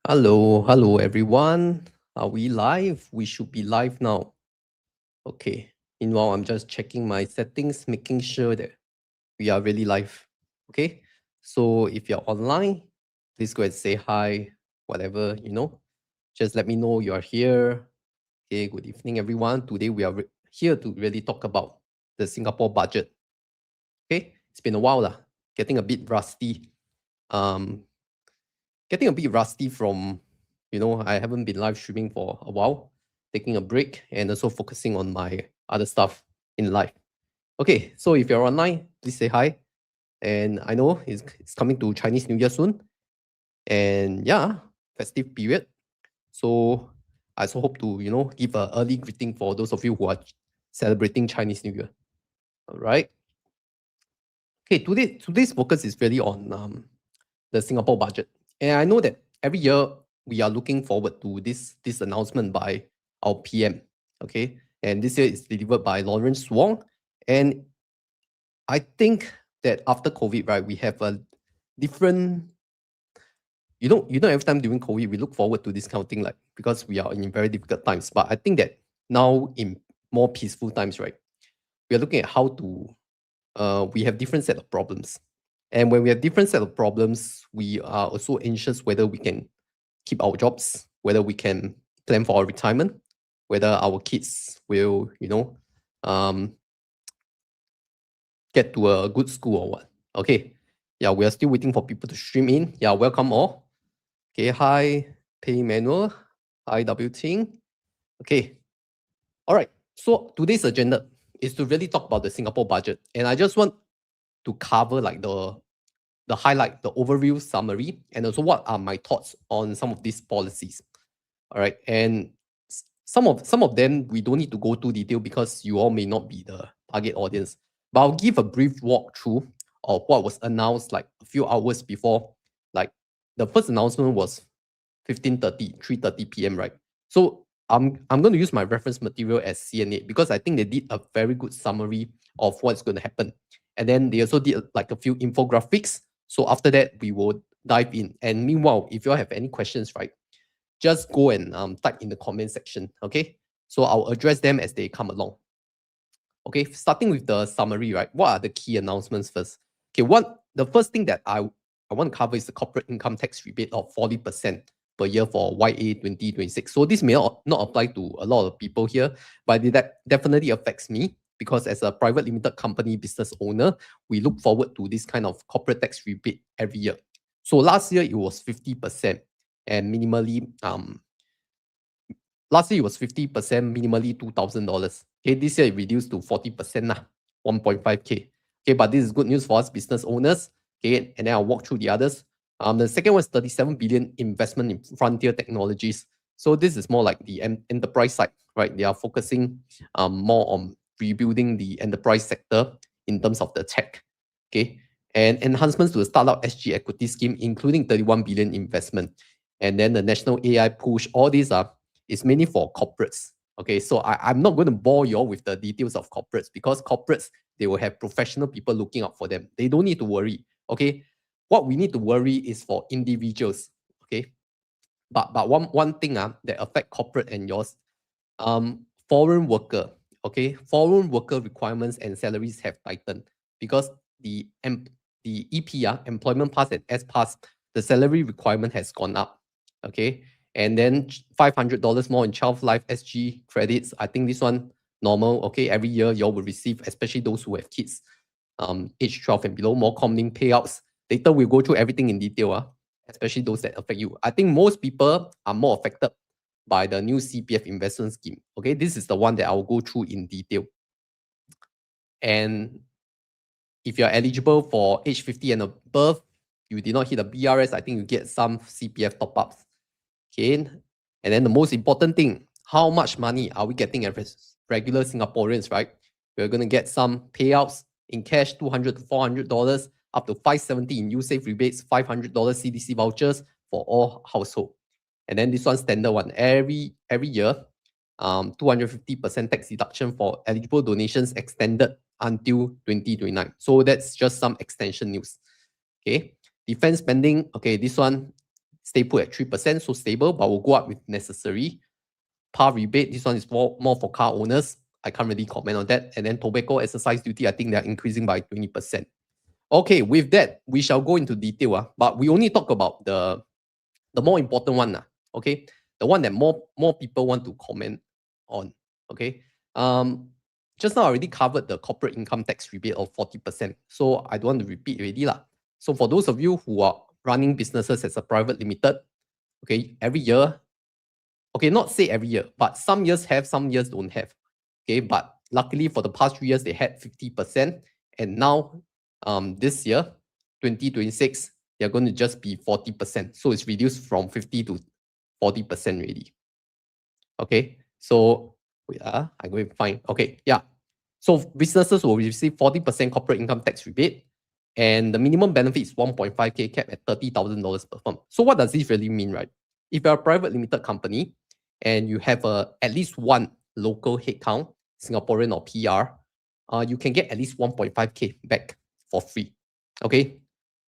Hello everyone. Are we live? We should be live now. Okay. Meanwhile, I'm just checking my settings, making sure that we are really live. Okay. So if you're online, please go and say hi, whatever. Just let me know you are here. Okay. Good evening, everyone. Today we are here to really talk about the Singapore budget. Okay. It's been a while, lah. Getting a bit rusty. Um, getting a bit rusty from, I haven't been live streaming for a while, taking a break and also focusing on my other stuff in life. Okay, so if you're online, please say hi. And I know it's coming to Chinese New Year soon. And yeah, festive period. So I also hope to, give an early greeting for those of you who are celebrating Chinese New Year. All right. Okay, today's focus is really on the Singapore budget. And I know that every year we are looking forward to this announcement by our PM. Okay. And this year is delivered by Lawrence Wong. And I think that after COVID, right, we have a different, every time during COVID, we look forward to this kind of thing, like because we are in very difficult times. But I think that now in more peaceful times, right, we are looking at how to we have different set of problems. And when we have different set of problems, we are also anxious whether we can keep our jobs, whether we can plan for our retirement, whether our kids will, um, get to a good school or what. Okay. Yeah, we are still waiting for people to stream in. Yeah, welcome all. Okay, hi, Pay Manuel. Hi, W Ting. Okay. All right. So today's agenda is to really talk about the Singapore budget. And I just want to cover like the highlight, the overview summary, and also what are my thoughts on some of these policies. All right. And some of them we don't need to go too detail because you all may not be the target audience. But I'll give a brief walkthrough of what was announced like a few hours before. Like the first announcement was 15:30, 3:30 p.m. Right. So I'm going to use my reference material as CNA because I think they did a very good summary of what's going to happen. And then they also did like a few infographics. So after that, we will dive in. And meanwhile, if you all have any questions, right, just go and type in the comment section. Okay. So I'll address them as they come along. Okay. Starting with the summary, right? What are the key announcements first? Okay. The first thing that I want to cover is the corporate income tax rebate of 40% per year for YA 2026. So this may not apply to a lot of people here, but that definitely affects me because as a private limited company business owner, we look forward to this kind of corporate tax rebate every year. So last year it was 50% and minimally last year it was 50%, minimally $2,000. Okay, this year it reduced to 40% lah, 1.5K. Okay, but this is good news for us business owners. Okay, and then I'll walk through the others. The second one is 37 billion investment in frontier technologies. So this is more like the enterprise side, right? They are focusing more on rebuilding the enterprise sector in terms of the tech. Okay, and enhancements to the startup SG equity scheme, including 31 billion investment. And then the national AI push, all these are is mainly for corporates. Okay, so I'm not going to bore you all with the details of corporates because corporates, they will have professional people looking out for them. They don't need to worry. Okay, what we need to worry is for individuals. Okay, but one thing that affect corporate and yours, foreign worker. Okay, foreign worker requirements and salaries have tightened because the EP employment pass and S pass, the salary requirement has gone up. Okay, and then $500 more in Child Life SG credits. I think this one normal. Okay, every year you all will receive, especially those who have kids, age 12 and below, more common payouts. Later we'll go through everything in detail, especially those that affect you. I think most people are more affected by the new CPF investment scheme. Okay, this is the one that I'll go through in detail. And if you're eligible for age 50 and above, you did not hit the BRS, I think you get some CPF top-ups. Okay, and then the most important thing, how much money are we getting as regular Singaporeans, right? We're going to get some payouts in cash, $200 to $400, up to $570 in USAVE rebates, $500 CDC vouchers for all household. And then this one standard one, every year, 250% tax deduction for eligible donations extended until 2029. So that's just some extension news. Okay, defense spending. Okay, this one stay put at 3%, so stable, but will go up if necessary. PAR rebate, this one is more for car owners. I can't really comment on that. And then tobacco excise duty, I think they're increasing by 20%. Okay, with that, we shall go into detail, but we only talk about the more important one, okay? The one that more people want to comment on, okay? Just now I already covered the corporate income tax rebate of 40%, so I don't want to repeat already lah. So for those of you who are running businesses as a private limited, okay, every year, okay, not say every year, but some years have, some years don't have, okay? But luckily for the past 3 years, they had 50%, and now this year, 2026, they're going to just be 40%. So it's reduced from 50 to 40% already. Okay, so I'm going to find, okay, yeah. So businesses will receive 40% corporate income tax rebate, and the minimum benefit is 1.5K cap at $30,000 per firm. So what does this really mean, right? If you're a private limited company and you have at least one local headcount, Singaporean or PR, you can get at least 1.5K back for free. Okay,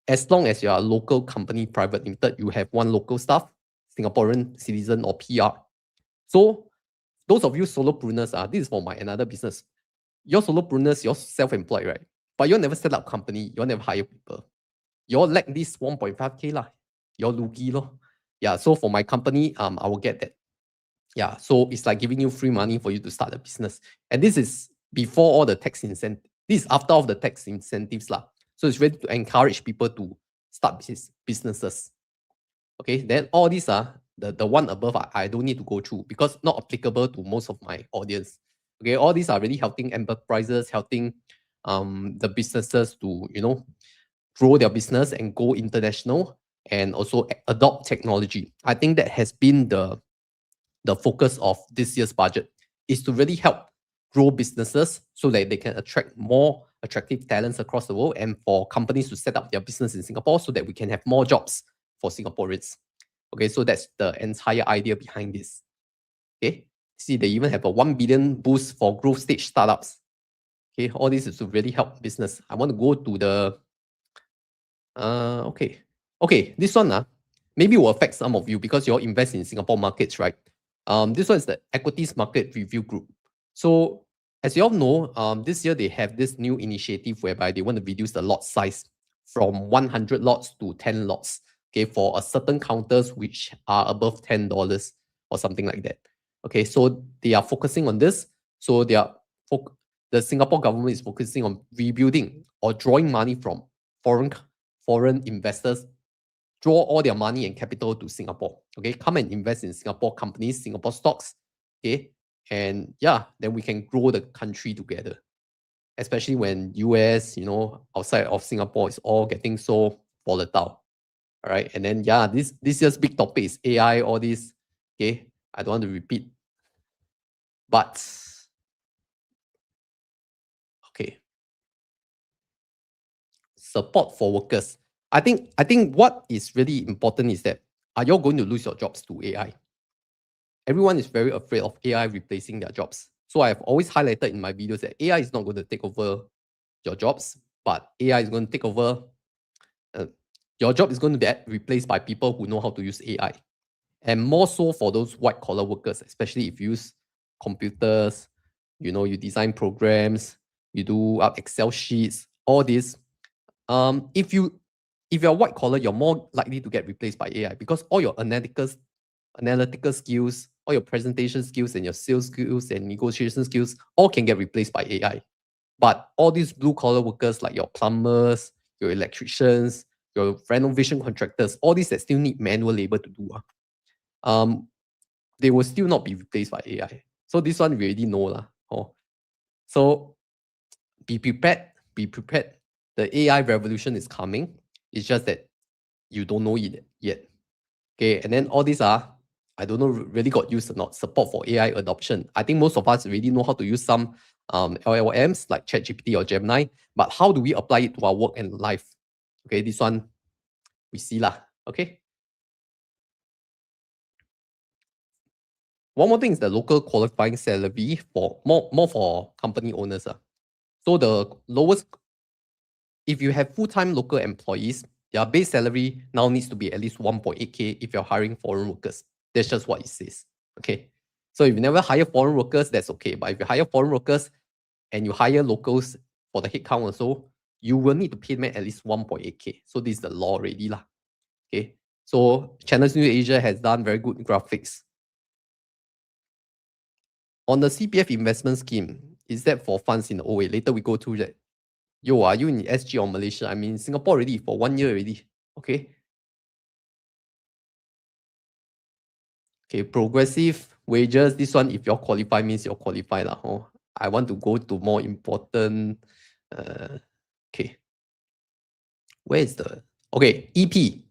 as long as you're a local company, private limited, you have one local staff, Singaporean citizen or PR. So those of you solopreneurs, this is for my another business. You're solopreneurs, you're self-employed, right? But you never set up company, you never hire people. You all lack this 1.5K lah. You're lugi lo. Yeah, so for my company, I will get that. Yeah, so it's like giving you free money for you to start a business. And this is before all the tax incentive. This is after all the tax incentives lah. So it's really to encourage people to start businesses. Okay, then all these are the one above, I don't need to go through because not applicable to most of my audience. Okay, all these are really helping enterprises, helping the businesses to, you know, grow their business and go international and also adopt technology. I think that has been the focus of this year's budget, is to really help grow businesses so that they can attract more attractive talents across the world, and for companies to set up their business in Singapore so that we can have more jobs for Singaporeans. Okay, so that's the entire idea behind this. Okay, see, they even have a 1 billion boost for growth stage startups. Okay, all this is to really help business. I want to go to the okay, this one maybe will affect some of you because you all invest in Singapore markets, right? This one is the Equities Market Review Group. So as you all know, this year they have this new initiative whereby they want to reduce the lot size from 100 lots to 10 lots, okay, for a certain counters which are above $10 or something like that. Okay, so they are focusing on this. So the Singapore government is focusing on rebuilding or drawing money from foreign investors, draw all their money and capital to Singapore. Okay, come and invest in Singapore companies, Singapore stocks. Okay, and yeah, then we can grow the country together. Especially when US, you know, outside of Singapore is all getting so volatile. All right, and then yeah, this year's big topic is AI, all this. Okay, I don't want to repeat, but okay. Support for workers. I think what is really important is that, are you going to lose your jobs to AI? Everyone is very afraid of AI replacing their jobs. So I've always highlighted in my videos that AI is not going to take over your jobs, but AI is going to take over, your job is going to get replaced by people who know how to use AI. And more so for those white collar workers, especially if you use computers, you know, you design programs, you do Excel sheets, all this. If you're white collar, you're more likely to get replaced by AI because all your analytical skills, all your presentation skills and your sales skills and negotiation skills all can get replaced by AI. But all these blue collar workers like your plumbers, your electricians, your renovation contractors, all these that still need manual labor to do, they will still not be replaced by AI. So this one we already know lah. So be prepared. The AI revolution is coming. It's just that you don't know it yet. Okay, and then all these I don't know really got used or not. Support for AI adoption. I think most of us already know how to use some LLMs like ChatGPT or Gemini, but how do we apply it to our work and life? Okay, this one we see lah. Okay. One more thing is the local qualifying salary for more for company owners. So the lowest, if you have full-time local employees, their base salary now needs to be at least 1.8K if you're hiring foreign workers. That's just what it says. Okay. So if you never hire foreign workers, that's okay. But if you hire foreign workers and you hire locals for the headcount also, you will need to pay them at least 1.8K. So this is the law already lah. Okay. So Channels News Asia has done very good graphics. On the CPF investment scheme, is that for funds in the OA? Later we go through that. Yo, are you in SG or Malaysia? I'm in Singapore already for 1 year already. Okay. Okay, progressive wages. This one, if you're qualified, means you're qualified lah. Oh, I want to go to more important. Okay. Where is the okay EP?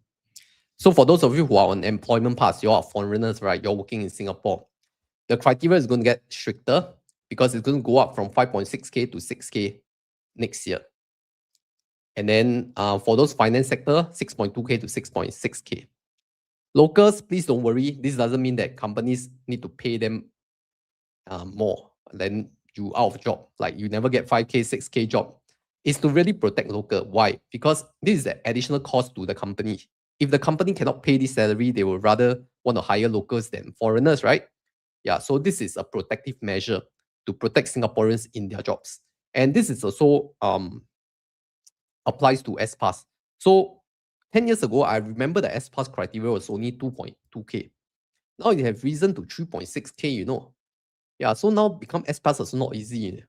So for those of you who are on employment pass, you are foreigners, right? You're working in Singapore. The criteria is going to get stricter because it's going to go up from 5.6K to 6K next year. And then for those finance sector, 6.2K to 6.6K. Locals, please don't worry. This doesn't mean that companies need to pay them more than you out of job. Like you never get 5K, 6K job. It's to really protect local. Why? Because this is the additional cost to the company. If the company cannot pay this salary, they will rather want to hire locals than foreigners, right? Yeah, so this is a protective measure to protect Singaporeans in their jobs. And this is also applies to S-Pass. So 10 years ago, I remember the S-Pass criteria was only 2.2K. Now you have risen to 3.6K, you know. Yeah, so now become S-Pass is not easy.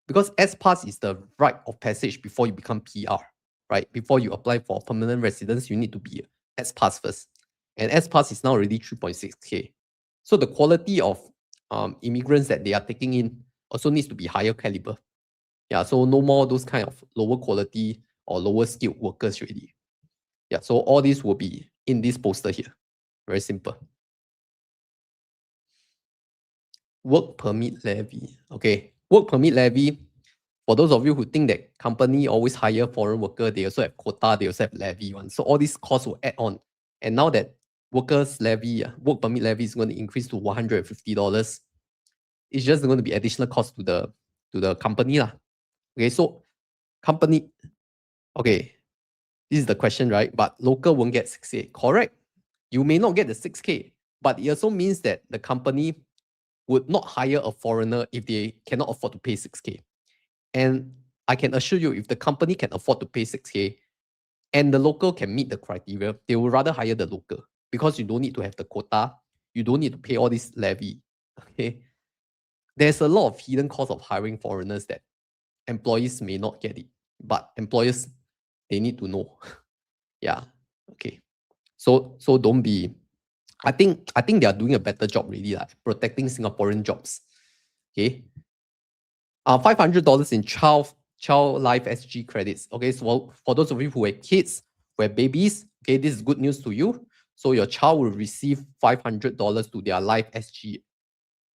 Because S-Pass is the rite of passage before you become PR, right? Before you apply for permanent residence, you need to be S-Pass first. And S-Pass is now already 3.6K. So the quality of immigrants that they are taking in also needs to be higher caliber. Yeah, so no more those kind of lower quality or lower skilled workers already. Yeah, so all this will be in this poster here. Very simple. Work permit levy. Okay, work permit levy. For those of you who think that company always hire foreign worker, they also have quota, they also have levy one. So all these costs will add on. And now that workers levy, work permit levy is going to increase to $150, it's just going to be additional cost to the company lah. Okay, so company, okay, this is the question, right? But local won't get 6K, correct? You may not get the 6K, but it also means that the company would not hire a foreigner if they cannot afford to pay 6K. And I can assure you, if the company can afford to pay 6K and the local can meet the criteria, they will rather hire the local because you don't need to have the quota. You don't need to pay all this levy. Okay. There's a lot of hidden costs of hiring foreigners that employees may not get it, but employers, they need to know. Yeah. Okay. So don't be. I think they are doing a better job really, like protecting Singaporean jobs. Okay. $500 in child life SG credits. Okay, so for those of you who have kids, who have babies, okay, this is good news to you. So your child will receive $500 to their life SG.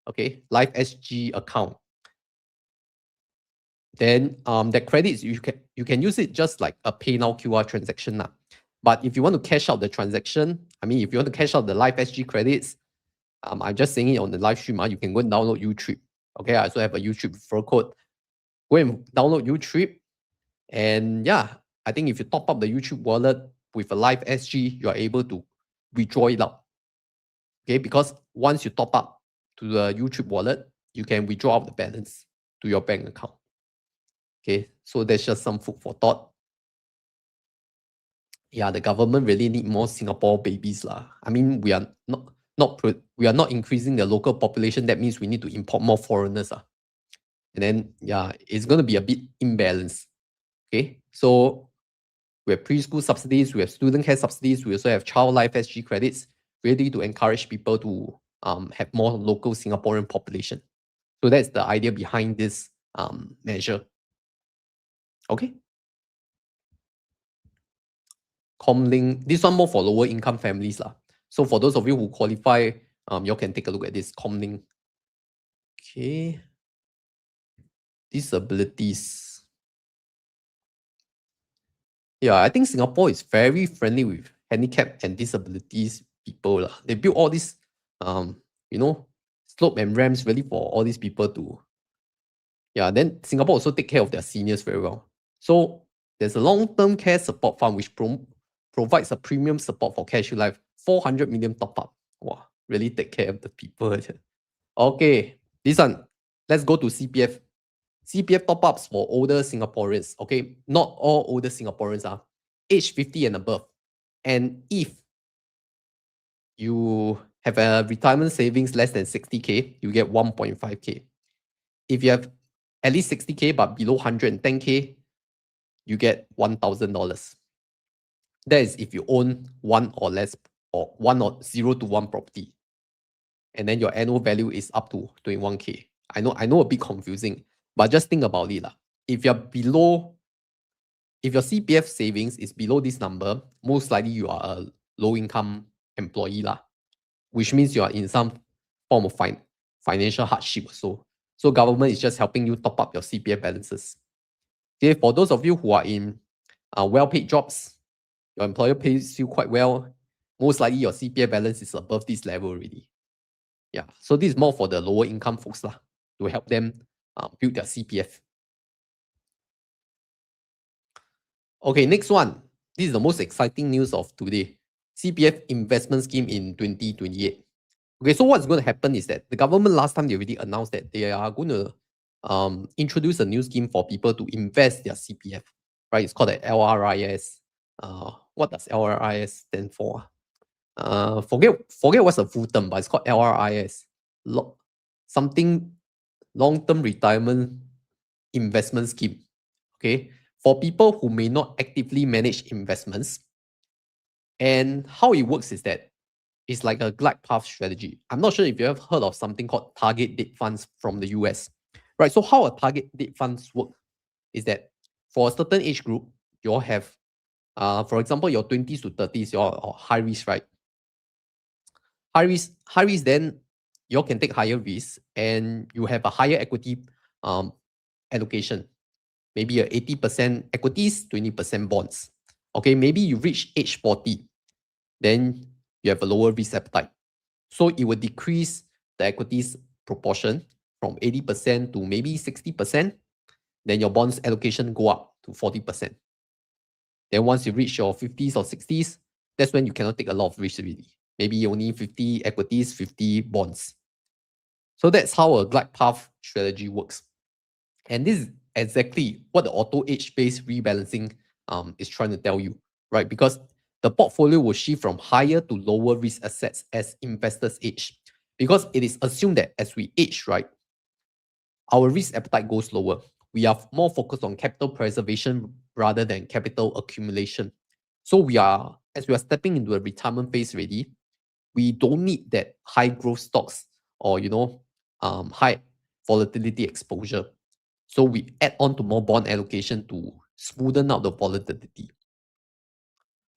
Okay, life SG account. Then the credits you can use it just like a PayNow QR transaction now. But if you want to cash out the transaction, I mean, if you want to cash out the life SG credits, I'm just saying it on the live stream. You can go and download YouTrip. Okay, I also have a YouTrip referral code. Go and download YouTrip. And yeah, I think if you top up the YouTrip wallet with a live SG, you are able to withdraw it out. Okay, because once you top up to the YouTrip wallet, you can withdraw out the balance to your bank account. Okay, so that's just some food for thought. Yeah, the government really need more Singapore babies lah. I mean, we are not increasing the local population. That means we need to import more foreigners. And then yeah, it's going to be a bit imbalanced. Okay, so we have preschool subsidies, we have student care subsidies, we also have child life SG credits, really to encourage people to have more local Singaporean population. So that's the idea behind this measure. Okay. Comlink, this one more for lower income families lah. So for those of you who qualify, you can take a look at this Comlink. Okay. Disabilities. Yeah, I think Singapore is very friendly with handicap and disabilities people lah. They build all these, slope and ramps really for all these people to. Yeah, then Singapore also take care of their seniors very well. So there's a long-term care support fund which provides a premium support for CareShield Life. 400 million top up. Wow, really take care of the people. Okay, this one. Let's go to CPF. CPF top ups for older Singaporeans. Okay, not all older Singaporeans are age 50 and above. And if you have a retirement savings less than 60K, you get 1.5K. If you have at least 60K but below 110K, you get $1,000. That is if you own one or less, or 0 to 1 property. And then your annual value is up to 21K. I know a bit confusing, but just think about it. If you're below, if your CPF savings is below this number, most likely you are a low income employee, which means you are in some form of financial hardship also. So government is just helping you top up your CPF balances. Okay, for those of you who are in well-paid jobs, your employer pays you quite well, most likely your CPF balance is above this level already. Yeah, so this is more for the lower income folks to help them build their CPF. Okay, next one. This is the most exciting news of today. CPF investment scheme in 2028. Okay, so what's going to happen is that the government last time they already announced that they are going to introduce a new scheme for people to invest their CPF, right? It's called the LRIS. What does LRIS stand for? Forget what's the full term, but it's called LRIS. Something long-term retirement investment scheme. Okay, for people who may not actively manage investments. And how it works is that it's like a glide path strategy. I'm not sure if you have heard of something called target date funds from the US, right? So how a target date funds work is that for a certain age group, you all have, for example, your 20s to 30s, you're high risk, right? High risk, then you all can take higher risk and you have a higher equity allocation. Maybe a 80% equities, 20% bonds. Okay, maybe you reach age 40, then you have a lower risk appetite. So it will decrease the equities proportion from 80% to maybe 60%. Then your bonds allocation go up to 40%. Then once you reach your 50s or 60s, that's when you cannot take a lot of risk really. Maybe only 50 equities, 50 bonds. So that's how a glide path strategy works. And this is exactly what the auto age-based rebalancing is trying to tell you, right? Because the portfolio will shift from higher to lower risk assets as investors age. Because it is assumed that as we age, right, our risk appetite goes lower. We are more focused on capital preservation rather than capital accumulation. So as we are stepping into a retirement phase already, we don't need that high growth stocks or high volatility exposure. So we add on to more bond allocation to smoothen out the volatility.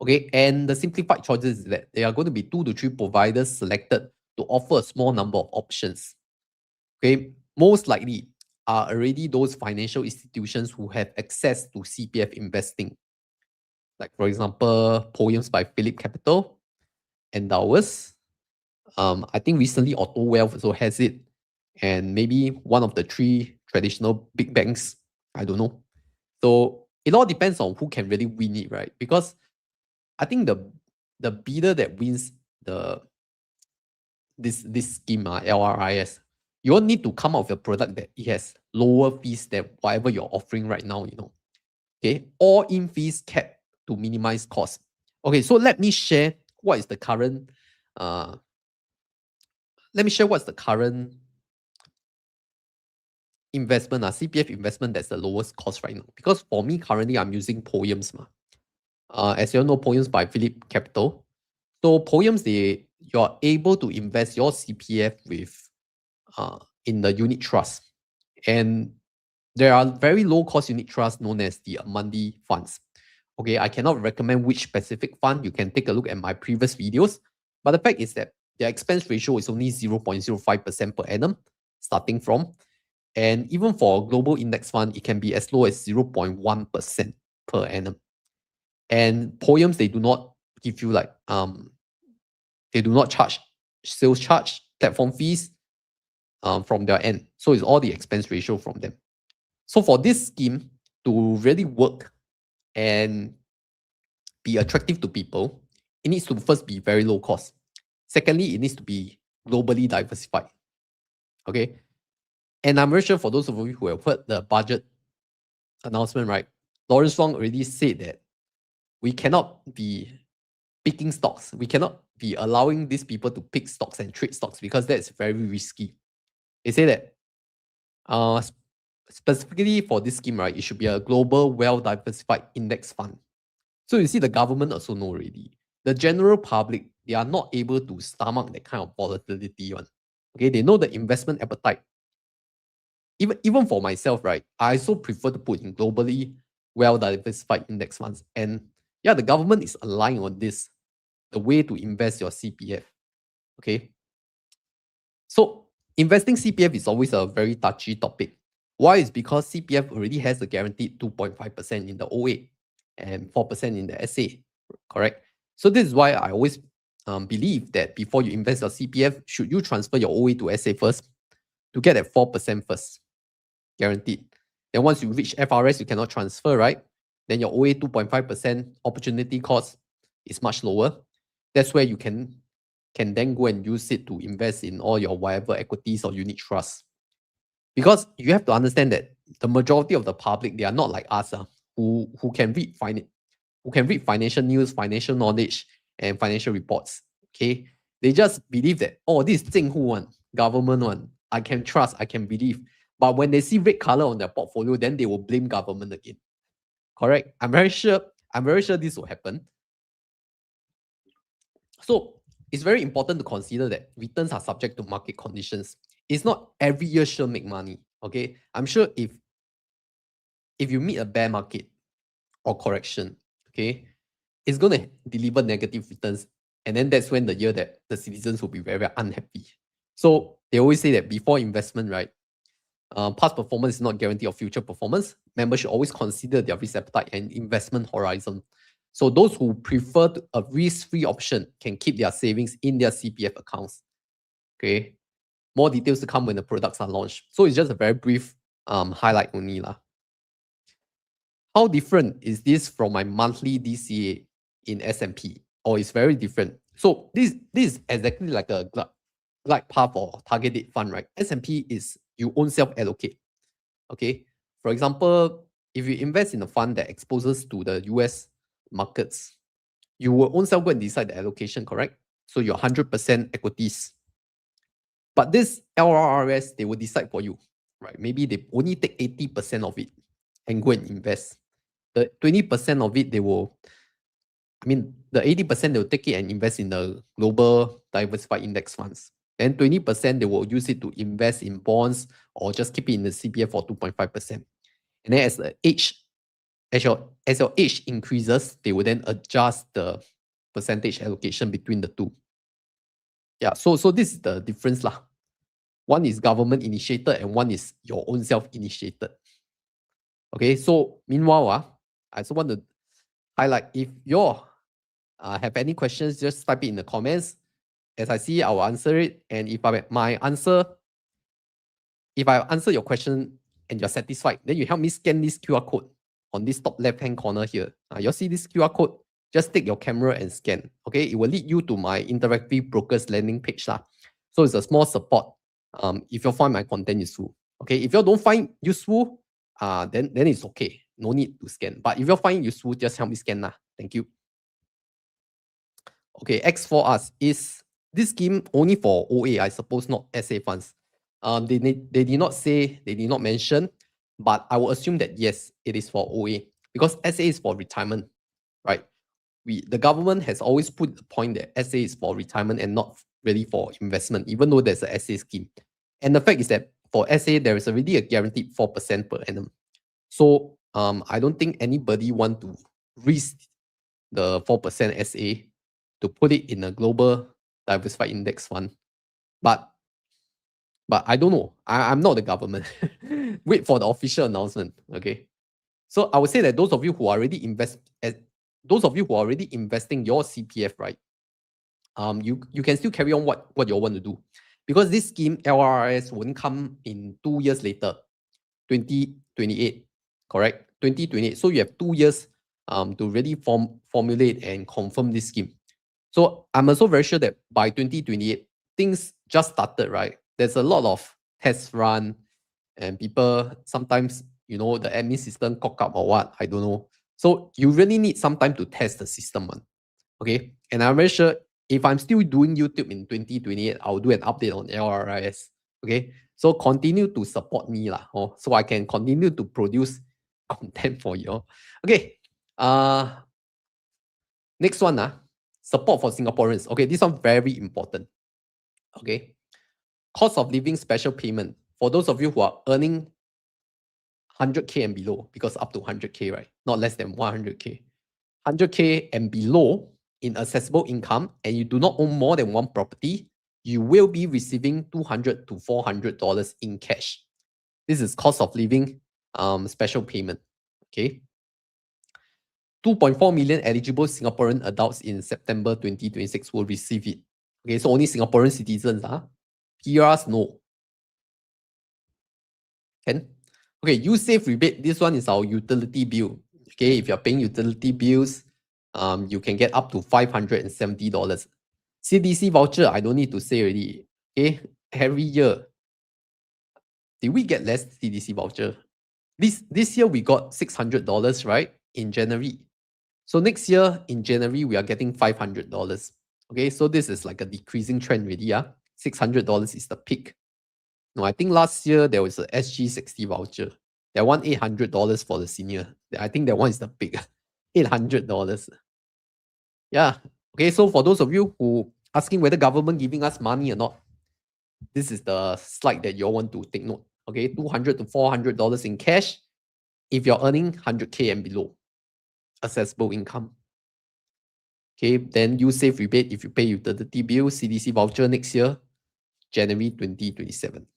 Okay, and the simplified choices is that there are going to be 2 to 3 providers selected to offer a small number of options. Okay, most likely are already those financial institutions who have access to CPF investing. Like for example, Poems by Phillip Capital, Endowus. I think recently Auto Wealth also has it, and maybe one of the 3 traditional big banks. I don't know. So it all depends on who can really win it, right? Because I think the bidder that wins this scheme, LRIS, you all need to come up with a product that it has lower fees than whatever you're offering right now, Okay, all in fees capped to minimize cost. Okay, so let me share what is the current what's the current investment, CPF investment that's the lowest cost right now. Because for me, currently, I'm using Poems. As you all know, Poems by Phillip Capital. So Poems, you're able to invest your CPF with in the unit trust. And there are very low cost unit trusts known as the Amundi funds. Okay, I cannot recommend which specific fund. You can take a look at my previous videos. But the fact is that their expense ratio is only 0.05% per annum, starting from. And even for a global index fund, it can be as low as 0.1% per annum. And Poems, they do not give you they do not charge sales charge, platform fees from their end. So it's all the expense ratio from them. So for this scheme to really work and be attractive to people, it needs to first be very low cost. Secondly, it needs to be globally diversified. Okay. And I'm very sure for those of you who have heard the budget announcement, right? Lawrence Wong already said that we cannot be picking stocks. We cannot be allowing these people to pick stocks and trade stocks because that's very risky. They say that specifically for this scheme, right, it should be a global, well-diversified index fund. So you see, the government also know already. The general public, they are not able to stomach that kind of volatility one. Okay, they know the investment appetite. Even for myself, right, I also prefer to put in globally well-diversified index funds. And yeah, the government is aligned on this, the way to invest your CPF. Okay. So investing CPF is always a very touchy topic. Why? Is because CPF already has a guaranteed 2.5% in the OA and 4% in the SA, correct? So this is why I always believe that before you invest your CPF, should you transfer your OA to SA first to get that 4% first, guaranteed. Then once you reach FRS, you cannot transfer, right? Then your OA 2.5% opportunity cost is much lower. That's where you can then go and use it to invest in all your whatever equities or unit trusts. Because you have to understand that the majority of the public, they are not like us, who can read financial news, financial knowledge, and financial reports. Okay. They just believe that, oh, this is 政府 one, government one. I can trust, I can believe. But when they see red color on their portfolio, then they will blame government again. Correct? I'm very sure this will happen. So it's very important to consider that returns are subject to market conditions. It's not every year sure make money. Okay. I'm sure if you meet a bear market or correction, okay, it's going to deliver negative returns. And then that's when the year that the citizens will be very, very unhappy. So they always say that before investment, right, past performance is not guarantee of future performance. Members should always consider their risk appetite and investment horizon. So those who prefer a risk-free option can keep their savings in their CPF accounts. Okay. More details to come when the products are launched. So it's just a very brief highlight only lah. How different is this from my monthly DCA in S&P? Or it's very different. So this is exactly like a glide path or target date fund, right? S&P is you own self-allocate. Okay. For example, if you invest in a fund that exposes to the US markets, you will own self go and decide the allocation, correct? So you're 100% equities. But this LRRS, they will decide for you, right? Maybe they only take 80% of it and go and invest. The 20% of it, the 80% they will take it and invest in the global diversified index funds. Then 20% they will use it to invest in bonds or just keep it in the CPF for 2.5%. And then as your age increases, they will then adjust the percentage allocation between the two. Yeah, so this is the difference lah. One is government initiated and one is your own self initiated. Okay, so meanwhile, I also want to highlight, if you have any questions, just type it in the comments. As I see, I will answer it. And if I answer your question and you're satisfied, then you help me scan this QR code on this top left-hand corner here. You'll see this QR code. Just take your camera and scan. Okay, it will lead you to my interactive brokers landing page lah. So it's a small support. If you find my content useful. Okay, if you don't find useful, then it's okay. No need to scan. But if you find useful, just help me scan lah. Thank you. Okay, X4us is this scheme only for OA, I suppose, not SA funds. They did not say, they did not mention, but I will assume that yes, it is for OA because SA is for retirement, right? The government has always put the point that SA is for retirement and not really for investment, even though there's a SA scheme. And the fact is that for SA, there is already a guaranteed 4% per annum. So I don't think anybody want to risk the 4% SA to put it in a global diversified index fund. But I don't know. I'm not the government. Wait for the official announcement. Okay. So I would say that those of you who are already investing your CPF, right? You can still carry on what you want to do. Because this scheme, LRRS, won't come in 2 years later, 2028, correct? 2028. So you have 2 years to really formulate and confirm this scheme. So I'm also very sure that by 2028, things just started, right? There's a lot of test run and people sometimes, the admin system cock up or what, I don't know. So you really need some time to test the system, man. Okay. And I'm very sure if I'm still doing YouTube in 2028, I'll do an update on LRIS. Okay. So continue to support me lah, so I can continue to produce content for you. Okay. Next one, support for Singaporeans. Okay, this one very important. Okay. Cost of living special payment. For those of you who are earning 100K and below, because up to 100K, right? Not less than 100K. 100K and below in accessible income, and you do not own more than one property, you will be receiving $200 to $400 in cash. This is cost of living special payment. Okay. 2.4 million eligible Singaporean adults in September 2026 will receive it. Okay, so only Singaporean citizens. PRs, no. Can? Okay, USave rebate. This one is our utility bill. Okay, if you're paying utility bills, you can get up to $570. CDC voucher, I don't need to say already. Okay, every year. Did we get less CDC voucher? This year we got $600, right? In January. So next year in January, we are getting $500. Okay, so this is like a decreasing trend really. $600 is the peak. No, I think last year there was a SG60 voucher. That one $800 for the senior. I think that one is the peak. $800. Yeah. Okay, so for those of you who asking whether government giving us money or not, this is the slide that you all want to take note. Okay, $200 to $400 in cash if you're earning 100K and below accessible income. Okay, then USave rebate if you pay utility bill, CDC voucher next year, January 2027.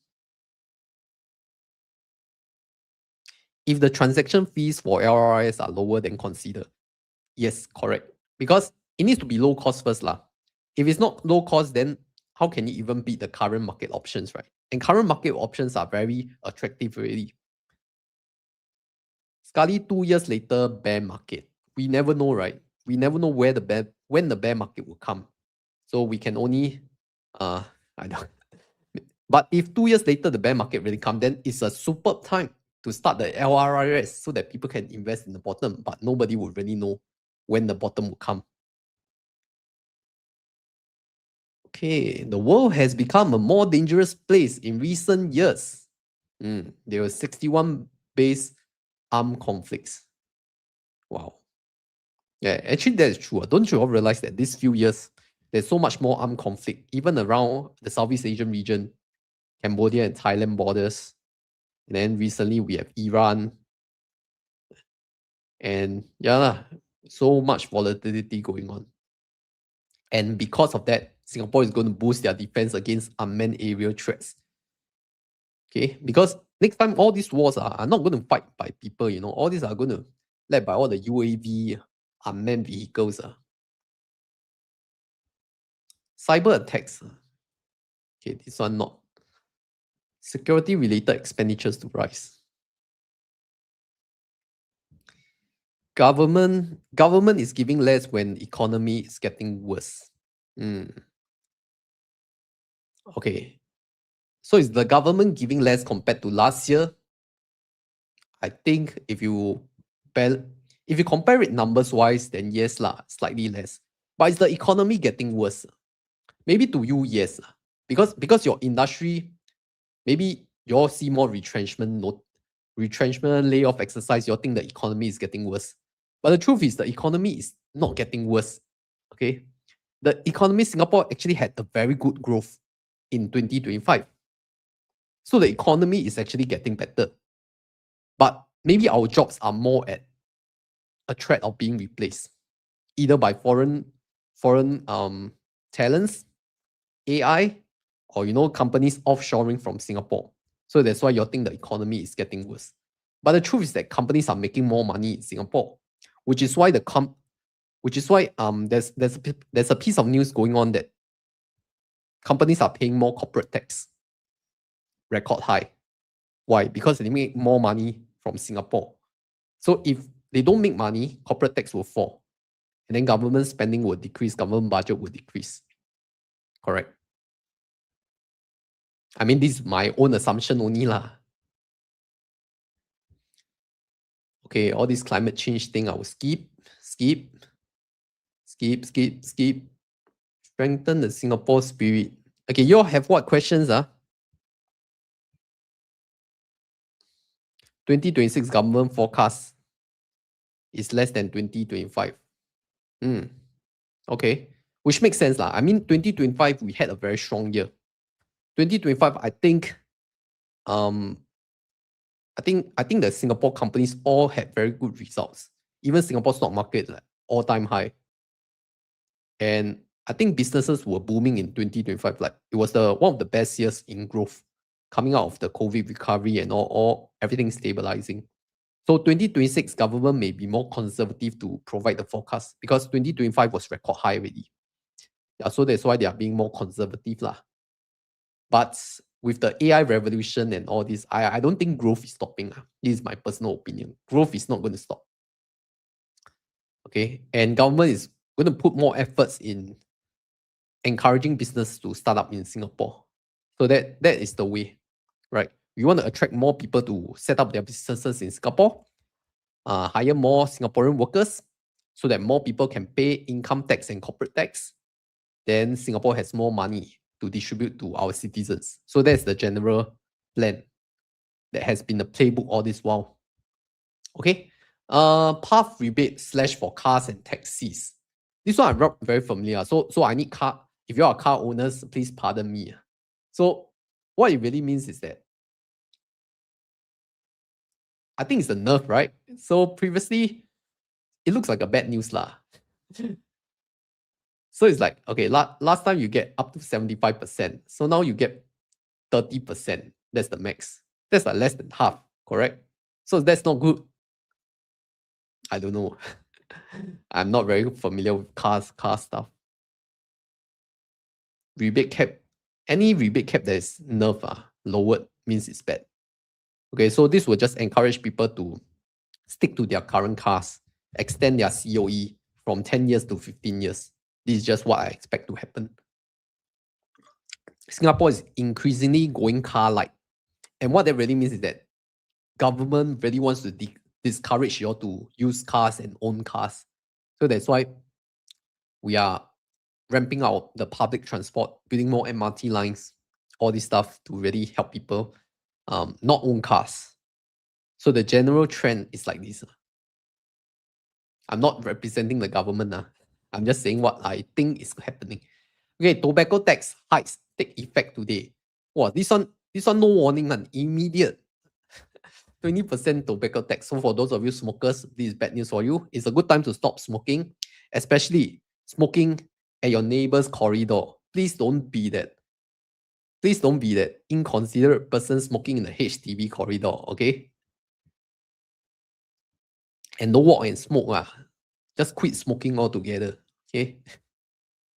If the transaction fees for LRIS are lower, then consider. Yes, correct. Because it needs to be low cost first lah. If it's not low cost, then how can it even beat the current market options, right? And current market options are very attractive already. Scully, 2 years later, bear market. We never know, right? We never know when the bear market will come. So we can only, I don't. But if 2 years later the bear market really come, then it's a superb time to start the LRIS so that people can invest in the bottom. But nobody would really know when the bottom will come. Okay, the world has become a more dangerous place in recent years. There were 61 base armed conflicts. Wow. Yeah, actually that is true. Don't you all realize that these few years, there's so much more armed conflict, even around the Southeast Asian region, Cambodia and Thailand borders. And then recently we have Iran. And yeah, so much volatility going on. And because of that, Singapore is going to boost their defense against unmanned aerial threats. Okay, because next time all these wars are not going to fight by people, all these are going to led by all the UAV, unmanned vehicles. Cyber attacks. Okay, this one not. Security related expenditures to rise. Government is giving less when economy is getting worse. Okay. So is the government giving less compared to last year? I think if you compare it numbers wise, then yes lah, slightly less. But is the economy getting worse? Maybe to you, yes. Because your industry, maybe you all see more retrenchment, layoff exercise, you all think the economy is getting worse. But the truth is the economy is not getting worse. Okay. The economy, Singapore actually had a very good growth in 2025. So the economy is actually getting better. But maybe our jobs are more at a threat of being replaced, either by foreign talents, AI, or companies offshoring from Singapore. So that's why you think the economy is getting worse. But the truth is that companies are making more money in Singapore, which is why there's a piece of news going on that companies are paying more corporate tax, record high. Why? Because they make more money from Singapore. So if they don't make money, corporate tax will fall. And then government spending will decrease, government budget will decrease. Correct. I mean, this is my own assumption only lah. Okay, all this climate change thing, I will skip. Strengthen the Singapore spirit. Okay, you all have what questions? 2026 government forecast is less than 2025. Okay, which makes sense lah. I mean, 2025 we had a very strong year. 2025, I think the Singapore companies all had very good results. Even Singapore stock market like all-time high. And I think businesses were booming in 2025. Like it was one of the best years in growth, coming out of the COVID recovery and all everything stabilizing. So 2026 government may be more conservative to provide the forecast because 2025 was record high already. Yeah, so that's why they are being more conservative lah. But with the AI revolution and all this, I don't think growth is stopping. This is my personal opinion. Growth is not going to stop. Okay, and government is going to put more efforts in encouraging business to start up in Singapore. So that is the way, right? We want to attract more people to set up their businesses in Singapore, hire more Singaporean workers so that more people can pay income tax and corporate tax. Then Singapore has more money to distribute to our citizens. So that's the general plan that has been the playbook all this while. Okay, path rebate / for cars and taxis. This one I'm not very familiar. So I need car. If you are car owners, please pardon me. So what it really means is that I think it's the nerve, right? So previously, it looks like a bad news lah. So it's like, okay, last time you get up to 75%. So now you get 30%. That's the max. That's like less than half, correct? So that's not good. I don't know. I'm not very familiar with car stuff. Rebate cap, any rebate cap that is nerve lowered means it's bad. Okay, so this will just encourage people to stick to their current cars, extend their COE from 10 years to 15 years. This is just what I expect to happen. Singapore is increasingly going car light. And what that really means is that government really wants to discourage you all to use cars and own cars. So that's why we are ramping up the public transport, building more MRT lines, all this stuff to really help people not own cars. So the general trend is like this. I'm not representing the government. I'm just saying what I think is happening. Okay, tobacco tax hikes take effect today. Wow, this one no warning, immediate 20% tobacco tax. So for those of you smokers, this is bad news for you. It's a good time to stop smoking, especially smoking at your neighbor's corridor. Please don't be that inconsiderate person smoking in the HDB corridor, okay? And don't walk and smoke. Just quit smoking altogether, okay?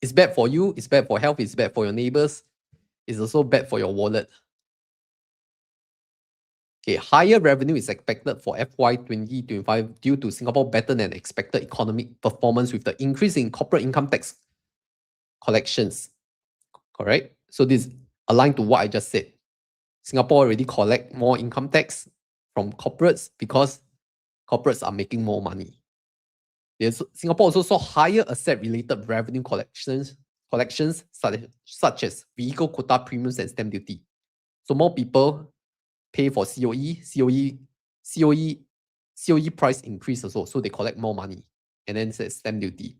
It's bad for you, it's bad for health, it's bad for your neighbors. It's also bad for your wallet. Okay, higher revenue is expected for FY 2025 due to Singapore better than expected economic performance with the increase in corporate income tax collections. Correct? So this is aligned to what I just said. Singapore already collect more income tax from corporates because corporates are making more money. Singapore also saw higher asset-related revenue collections such as vehicle quota premiums and stamp duty. So more people pay for COE price increase also, so they collect more money, and then says stamp duty.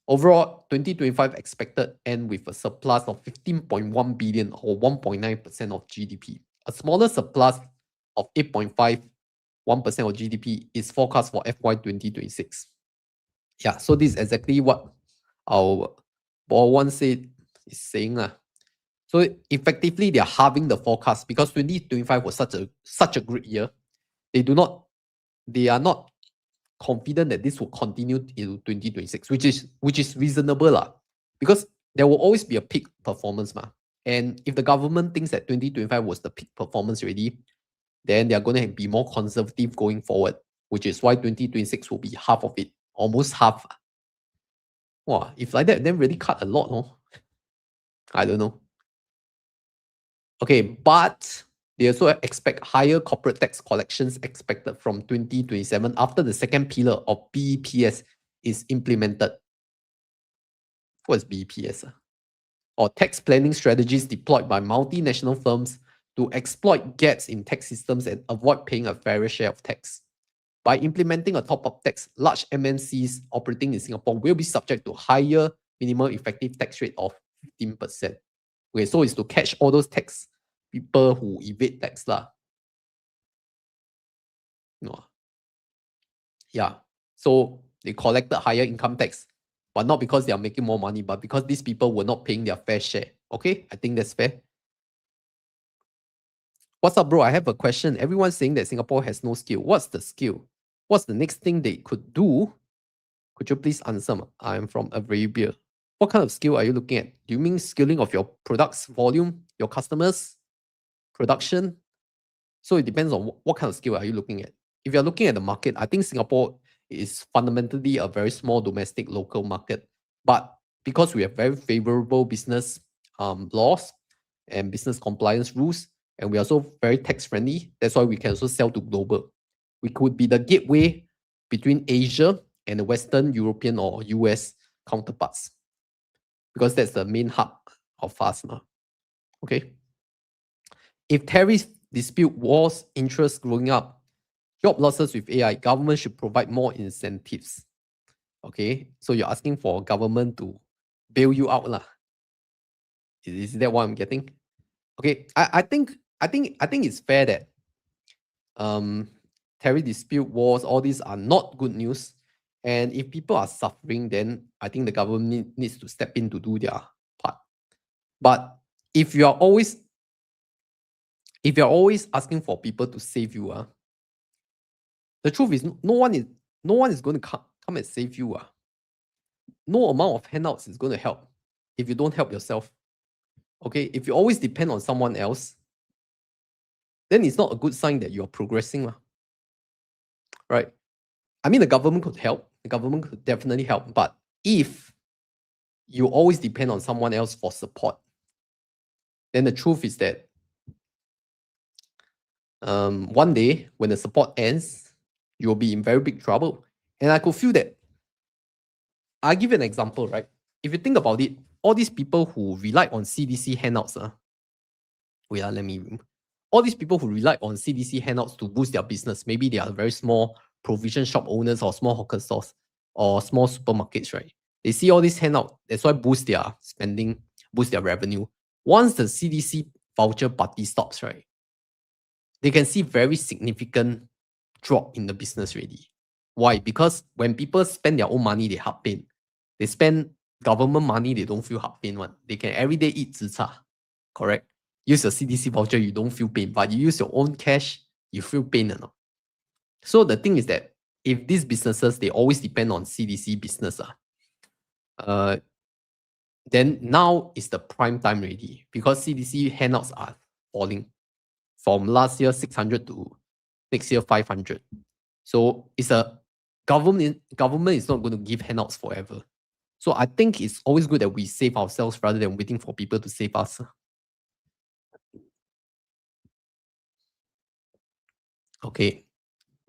Overall, 2025 expected end with a surplus of 15.1 billion or 1.9% of GDP. A smaller surplus of 8.51% of GDP is forecast for FY 2026. Yeah, so this is exactly what our Ball One said is saying. So effectively, they are halving the forecast because 2025 was such a great year. They are not confident that this will continue into 2026, which is reasonable because there will always be a peak performance and if the government thinks that 2025 was the peak performance already, then they're going to be more conservative going forward, which is why 2026 will be half of it, almost half. Wow, if like that, then really cut a lot, no? I don't know. Okay, but they also expect higher corporate tax collections expected from 2027 after the second pillar of BEPS is implemented. What is BEPS? Or tax planning strategies deployed by multinational firms to exploit gaps in tax systems and avoid paying a fairer share of tax. By implementing a top-up tax, large MNCs operating in Singapore will be subject to higher minimum effective tax rate of 15%. Okay, so it's to catch all those tax people who evade tax lah. No. Yeah. So they collected higher income tax, but not because they are making more money, but because these people were not paying their fair share. Okay, I think that's fair. What's up, bro? I have a question. Everyone's saying that Singapore has no skill. What's the skill? What's the next thing they could do? Could you please answer? I'm from Arabia. What kind of skill are you looking at? Do you mean scaling of your products volume, your customers, production? So it depends on what kind of skill are you looking at. If you're looking at the market, I think Singapore is fundamentally a very small domestic local market. But because we have very favorable business laws and business compliance rules, and we are also very tax friendly, that's why we can also sell to global. We could be the gateway between Asia and the Western European or US counterparts, because that's the main hub of us now. Okay. If tariff dispute wars, interest growing up, job losses with AI, government should provide more incentives. Okay, so you're asking for government to bail you out lah. Is that what I'm getting? Okay, I think it's fair that tariff dispute wars, all these are not good news. And if people are suffering, then I think the government needs to step in to do their part. But if you're always asking for people to save you, the truth is no one is going to come and save you. No amount of handouts is going to help if you don't help yourself. Okay, if you always depend on someone else, then it's not a good sign that you're progressing. Right? I mean, the government could help. The government could definitely help. But if you always depend on someone else for support, then the truth is that one day when the support ends, you'll be in very big trouble. And I could feel that. I'll give you an example, right? If you think about it, all these people who rely on CDC handouts, all these people who rely on CDC handouts to boost their business, maybe they are very small provision shop owners or small hawker stores or small supermarkets, right? They see all these handouts, that's why boost their spending, boost their revenue. Once the CDC voucher party stops, right, they can see very significant drop in the business already. Why? Because when people spend their own money, they heart pain. They spend government money, they don't feel heart pain one. They can every day eat zi cha, correct? Use your CDC voucher, you don't feel pain. But you use your own cash, you feel pain or not? So the thing is that if these businesses, they always depend on CDC business, then now is the prime time already, because CDC handouts are falling from last year 600 to next year 500. So it's a government is not going to give handouts forever. So I think it's always good that we save ourselves rather than waiting for people to save us. Okay.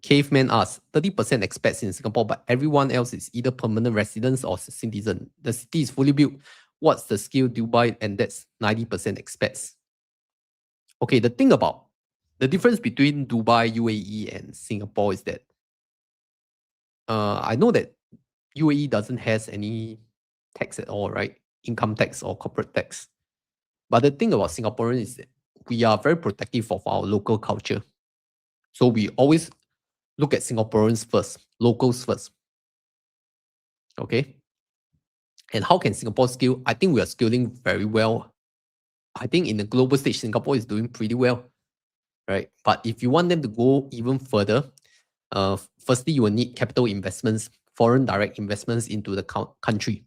Caveman asks, 30% expats in Singapore, but everyone else is either permanent residents or citizen. The city is fully built. What's the skill Dubai? And that's 90% expats. Okay, the thing about the difference between Dubai, UAE, and Singapore is that I know that UAE doesn't has any tax at all, right? Income tax or corporate tax. But the thing about Singaporeans is that we are very protective of our local culture. So we always look at Singaporeans first, locals first. Okay. And how can Singapore scale? I think we are scaling very well. I think in the global stage, Singapore is doing pretty well, right? But if you want them to go even further, firstly, you will need capital investments, foreign direct investments into the country.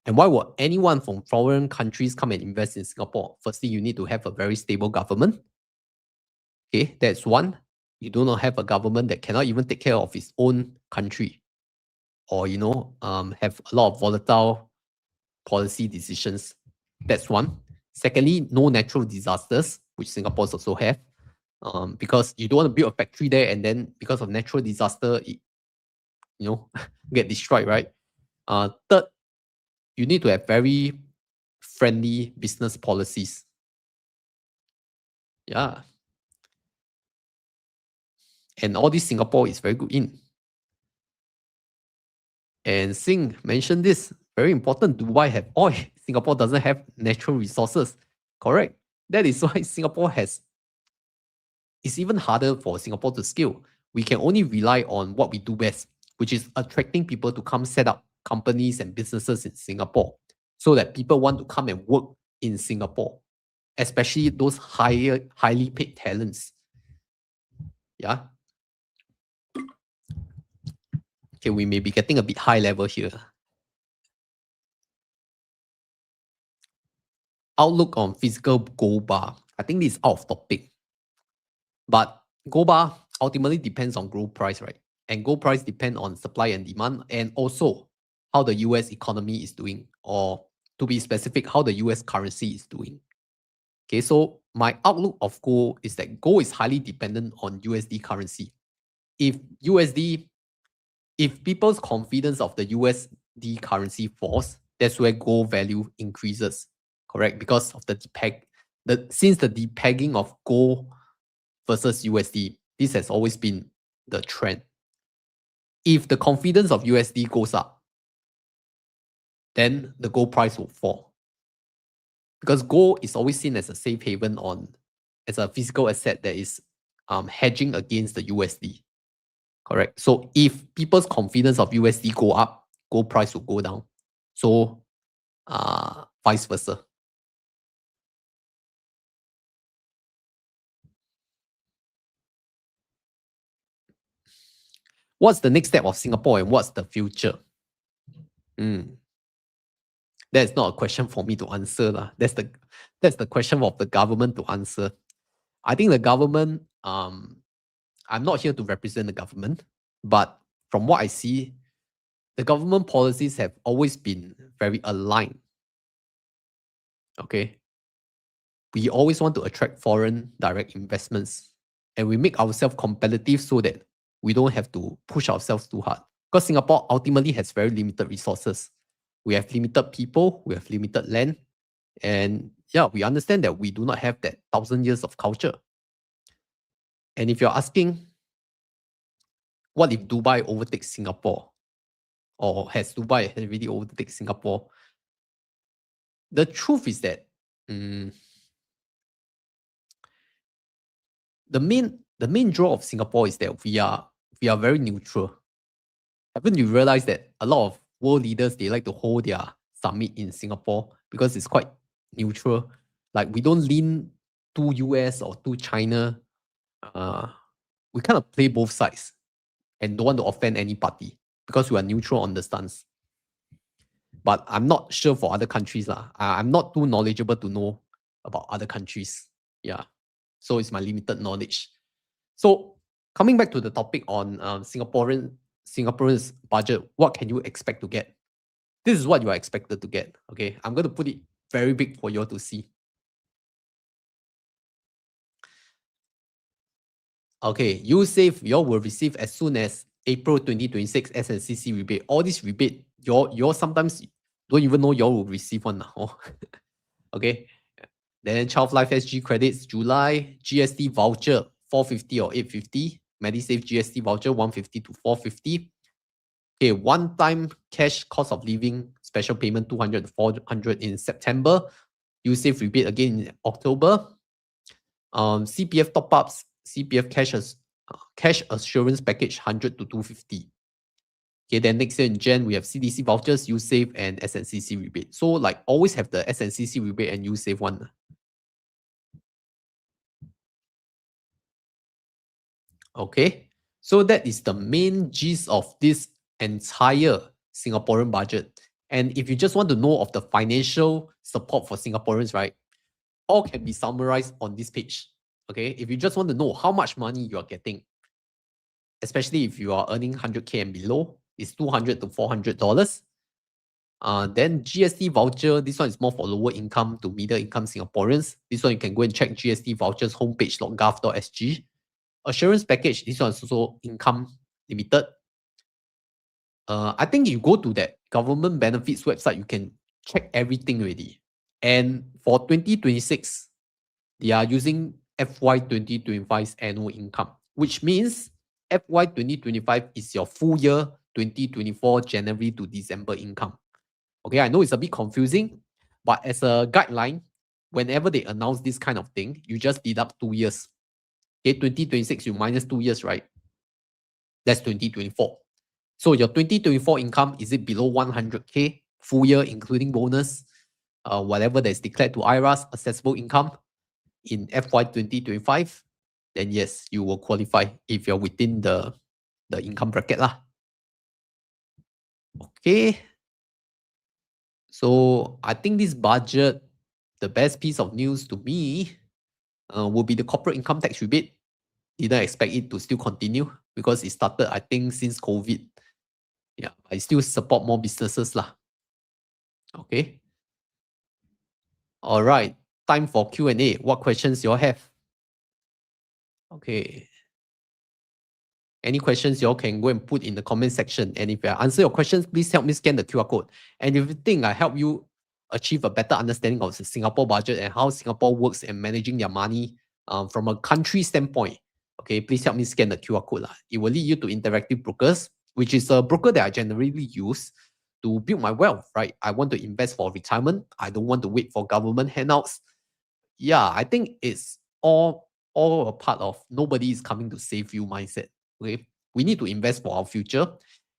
And why would anyone from foreign countries come and invest in Singapore? Firstly, you need to have a very stable government. Okay, that's one. You do not have a government that cannot even take care of its own country, or have a lot of volatile policy decisions. That's one. Secondly, no natural disasters, which Singapore's also have, because you don't want to build a factory there and then because of natural disaster, it get destroyed, right? Third, you need to have very friendly business policies. Yeah. And all this Singapore is very good in. And Singh mentioned this, very important, Dubai have oil. Singapore doesn't have natural resources. Correct. That is why Singapore it's even harder for Singapore to scale. We can only rely on what we do best, which is attracting people to come set up companies and businesses in Singapore so that people want to come and work in Singapore, especially those highly paid talents. Yeah. Okay, we may be getting a bit high level here. Outlook on physical gold bar. I think this is out of topic. But gold bar ultimately depends on gold price, right? And gold price depend on supply and demand, and also how the US economy is doing, or to be specific, how the US currency is doing. Okay, so my outlook of gold is that gold is highly dependent on USD currency. If people's confidence of the USD currency falls, that's where gold value increases. Correct? Because of since the depegging of gold versus USD, this has always been the trend. If the confidence of USD goes up, then the gold price will fall. Because gold is always seen as a safe haven as a physical asset that is hedging against the USD. Correct. So if people's confidence of USD go up, gold price will go down. So vice versa. What's the next step of Singapore and what's the future? That's not a question for me to answer. That's the question of the government to answer. I think the government, I'm not here to represent the government, but from what I see, the government policies have always been very aligned. Okay. We always want to attract foreign direct investments, and we make ourselves competitive so that we don't have to push ourselves too hard. Because Singapore ultimately has very limited resources. We have limited people, we have limited land, and yeah, we understand that we do not have that 1,000 years of culture. And if you're asking, what if Dubai overtakes Singapore? Or has Dubai already overtaken Singapore? The truth is that the main draw of Singapore is that we are very neutral. Haven't you realized that a lot of world leaders, they like to hold their summit in Singapore because it's quite neutral? Like, we don't lean to US or to China. We kind of play both sides and don't want to offend any party because we are neutral on the stance. But I'm not sure for other countries. I'm not too knowledgeable to know about other countries. Yeah. So it's my limited knowledge. So coming back to the topic on Singaporeans' budget, what can you expect to get? This is what you are expected to get. Okay, I'm going to put it very big for you all to see. Okay, USave, you all will receive as soon as April 2026 SNCC rebate. All this rebate, you all sometimes don't even know you all will receive one now. Okay, then Child Life SG credits July, GST voucher 450 or 850, MediSave GST voucher 150 to 450. Okay, one-time cash cost of living special payment 200 to 400 in September. USave rebate again in October. CPF top-ups, CPF cash assurance package 100 to 250. Okay, then next year in Jan, we have CDC vouchers, USave, and SNCC rebate. So like always have the SNCC rebate and USave one. Okay, so that is the main gist of this entire Singaporean budget. And if you just want to know of the financial support for Singaporeans, right, all can be summarized on this page. Okay, if you just want to know how much money you are getting, especially if you are earning 100K and below, it's $200 to $400. Then GST voucher, this one is more for lower income to middle income Singaporeans. This one you can go and check GST vouchers homepage.gov.sg. Assurance package, this one is also income limited. I think you go to that government benefits website, you can check everything already. And for 2026, they are using FY 2025's annual income, which means FY 2025 is your full year 2024 January to December income. Okay, I know it's a bit confusing, but as a guideline, whenever they announce this kind of thing, you just deduct 2 years. Okay, 2026, you minus 2 years, right? That's 2024. So your 2024 income, is it below 100K full year, including bonus, whatever that's declared to IRAS, accessible income in FY 2025, then yes, you will qualify if you're within the income bracket lah. Okay. So I think this budget, the best piece of news to me will be the corporate income tax rebate. Didn't expect it to still continue because it started, I think, since COVID. Yeah, I still support more businesses lah. Okay. All right. Time for Q&A. What questions you all have? Okay. Any questions you all can go and put in the comment section. And if I answer your questions, please help me scan the QR code. And if you think I help you achieve a better understanding of the Singapore budget and how Singapore works and managing their money from a country standpoint, okay, please help me scan the QR code. It will lead you to Interactive Brokers, which is a broker that I generally use to build my wealth, right? I want to invest for retirement. I don't want to wait for government handouts. Yeah, I think it's all a part of nobody is coming to save you mindset. Okay, we need to invest for our future.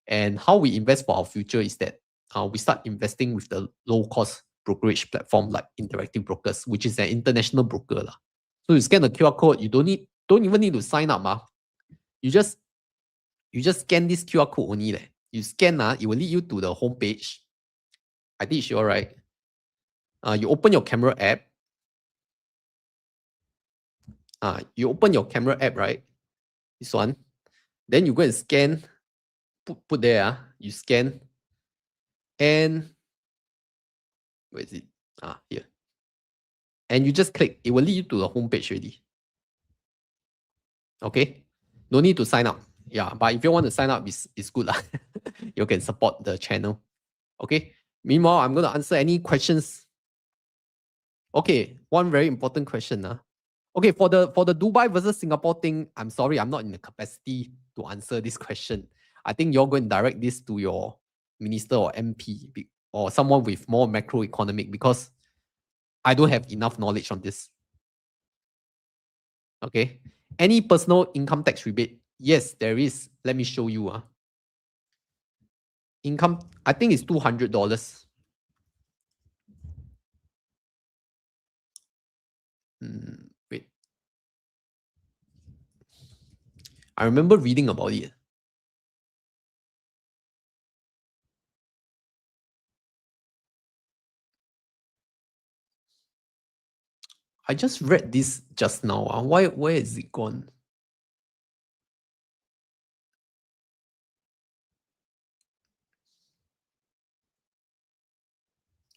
And how we invest for our future is that we start investing with the low-cost brokerage platform like Interactive Brokers, which is an international broker. So you scan the QR code, you don't even need to sign up. You just scan this QR code only. You scan, it will lead you to the homepage. I think it's right. You open your camera app. You open your camera app, right? This one. Then you go and scan, put there, you scan, and where is it? Here. And you just click, it will lead you to the homepage already. Okay, no need to sign up. Yeah, but if you want to sign up, it's good. You can support the channel. Okay, meanwhile, I'm going to answer any questions. Okay, one very important question. Okay, for the Dubai versus Singapore thing, I'm sorry, I'm not in the capacity to answer this question. I think you're going to direct this to your minister or MP or someone with more macroeconomic, because I don't have enough knowledge on this. Okay, any personal income tax rebate? Yes, there is. Let me show you. Income, I think it's $200. Wait. I remember reading about it. I just read this just now. Where is it gone?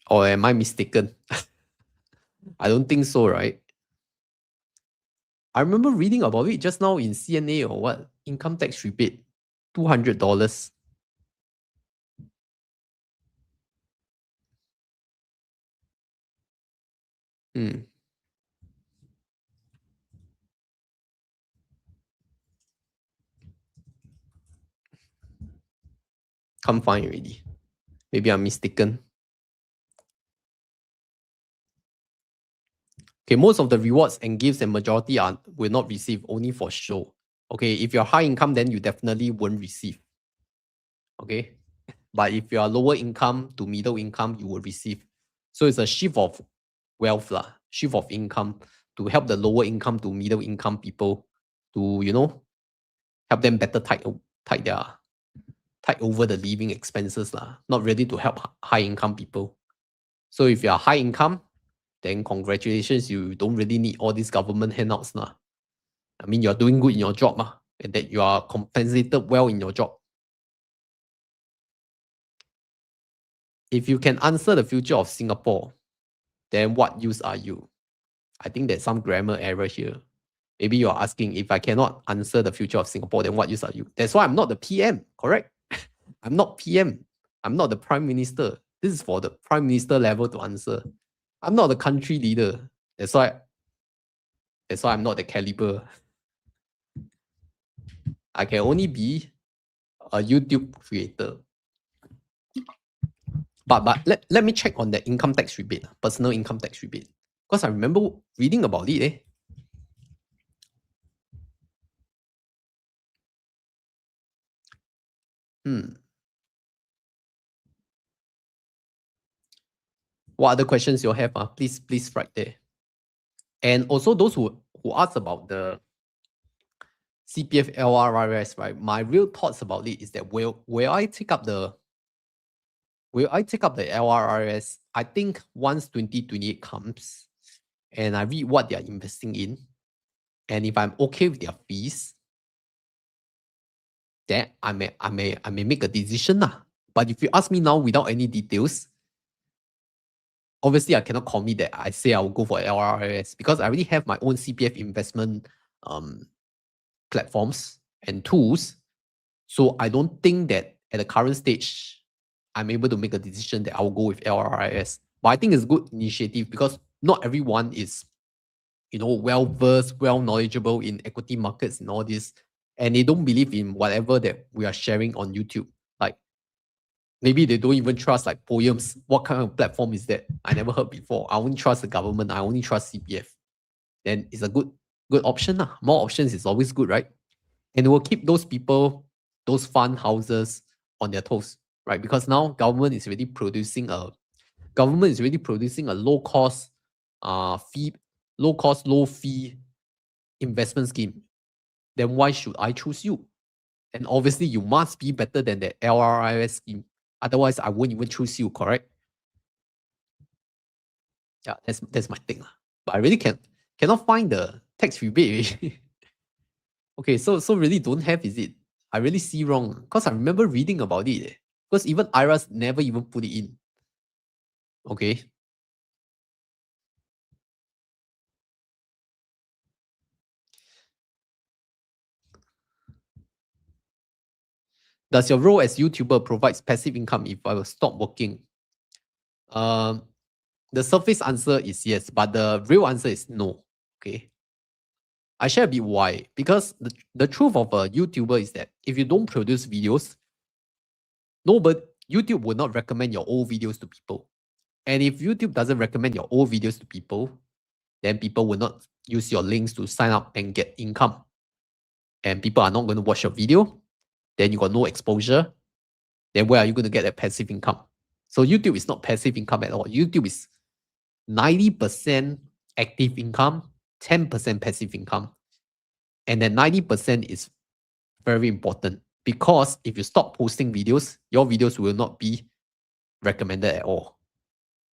Or am I mistaken? I don't think so, right? I remember reading about it just now in CNA or what? Income tax rebate, $200. Can't find already. Maybe I'm mistaken. Okay, most of the rewards and gifts and majority will not receive, only for show. Okay, if you're high income, then you definitely won't receive. Okay, but if you are lower income to middle income, you will receive. So it's a shift of wealth, shift of income to help the lower income to middle income people to, help them better tide over the living expenses, not really to help high income people. So if you are high income, then congratulations, you don't really need all these government handouts. I mean, you're doing good in your job, and that you are compensated well in your job. If you can answer the future of Singapore, then what use are you? I think there's some grammar error here. Maybe you're asking, if I cannot answer the future of Singapore, then what use are you? That's why I'm not the PM, correct? I'm not PM. I'm not the Prime Minister. This is for the Prime Minister level to answer. I'm not the country leader. That's why I'm not the caliber. I can only be a YouTube creator. But let me check on the income tax rebate, personal income tax rebate. Because I remember reading about it. What other questions you have? Please write there. And also those who ask about the CPF LRRS, right? My real thoughts about it is that will I take up the LRRS? I think once 2028 comes and I read what they are investing in, and if I'm okay with their fees, then I may make a decision. But if you ask me now without any details, obviously I cannot commit that I say I will go for LRRS because I already have my own CPF investment platforms and tools. So I don't think that at the current stage, I'm able to make a decision that I will go with LRRS. But I think it's a good initiative because not everyone is, well-versed, well-knowledgeable in equity markets and all this. And they don't believe in whatever that we are sharing on YouTube. Like, maybe they don't even trust like Poems. What kind of platform is that? I never heard before. I only trust the government. I only trust CPF. Then it's a good option. More options is always good, right? And it will keep those people, those fund houses on their toes, right? Because now government is already producing a low cost low fee investment scheme. Then why should I choose you? And obviously you must be better than the LRRS scheme. Otherwise, I won't even choose you, correct? Yeah, that's my thing. But I really cannot find the tax rebate. Okay, so really don't have, is it? I really see wrong. Because I remember reading about it. Because even IRAS never even put it in. Okay. Does your role as YouTuber provides passive income if I will stop working? The surface answer is yes, but the real answer is no. Okay. I share a bit why. Because the truth of a YouTuber is that if you don't produce videos, YouTube will not recommend your old videos to people. And if YouTube doesn't recommend your old videos to people, then people will not use your links to sign up and get income. And people are not going to watch your video. Then you got no exposure. Then where are you going to get that passive income? So YouTube is not passive income at all. YouTube is 90% active income, 10% passive income. And then 90% is very important because if you stop posting videos, your videos will not be recommended at all.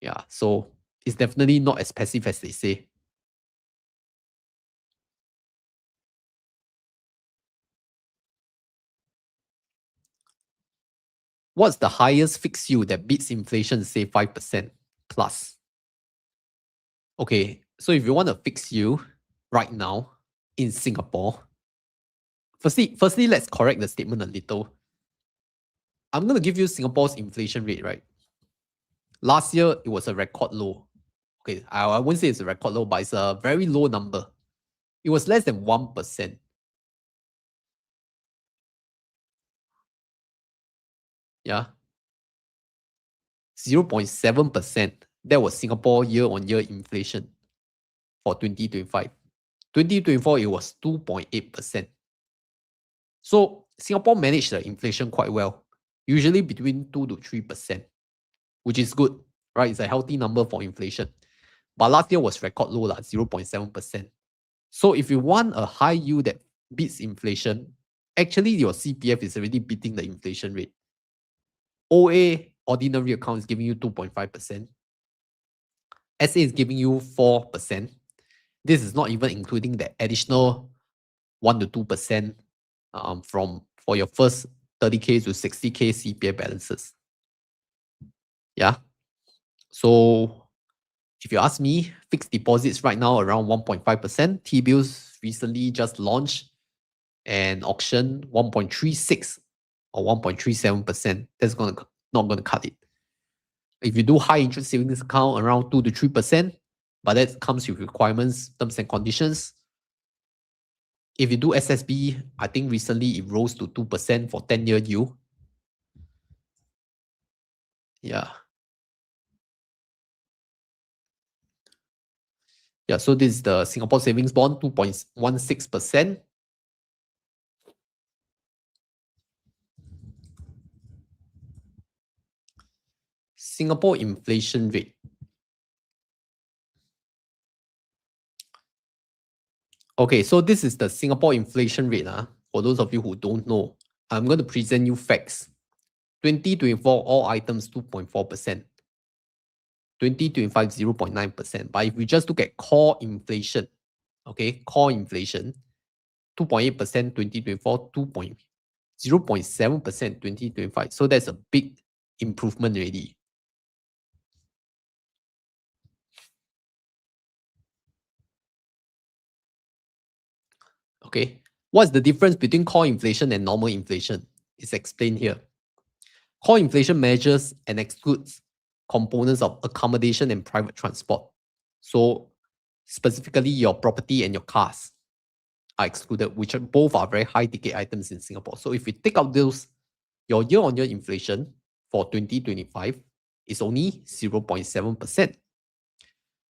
Yeah, so it's definitely not as passive as they say. What's the highest fixed yield that beats inflation, say 5% plus? Okay, so if you want a fixed yield right now in Singapore, firstly, let's correct the statement a little. I'm going to give you Singapore's inflation rate, right? Last year, it was a record low. Okay, I won't say it's a record low, but it's a very low number. It was less than 1%. Yeah. 0.7%. That was Singapore year-on-year inflation for 2025. 2024, it was 2.8%. So Singapore managed the inflation quite well, usually between 2 to 3%, which is good, right? It's a healthy number for inflation. But last year was record low, 0.7%. So if you want a high yield that beats inflation, actually your CPF is already beating the inflation rate. OA, ordinary account, is giving you 2.5%. SA is giving you 4%. This is not even including the additional 1 to 2% for your first 30K to 60K CPF balances. Yeah. So if you ask me, fixed deposits right now around 1.5%. T-bills recently just launched and auction 1.36 or 1.37%. That's not gonna cut it. If you do high interest savings account around 2 to 3%, but that comes with requirements, terms and conditions. If you do SSB, I think recently it rose to 2% for 10-year yield. Yeah. Yeah, so this is the Singapore Savings Bond, 2.16%. Singapore inflation rate. Okay, so this is the Singapore inflation rate. For those of you who don't know, I'm going to present you facts. 2024, all items 2.4%. 2025, 0.9%. But if we just look at core inflation, okay, core inflation, 2.8% 2024, 0.7% 2025. So that's a big improvement already. Okay, what's the difference between core inflation and normal inflation? It's explained here. Core inflation measures and excludes components of accommodation and private transport. So specifically your property and your cars are excluded, which both are very high ticket items in Singapore. So if we take out those, your year-on-year inflation for 2025 is only 0.7%,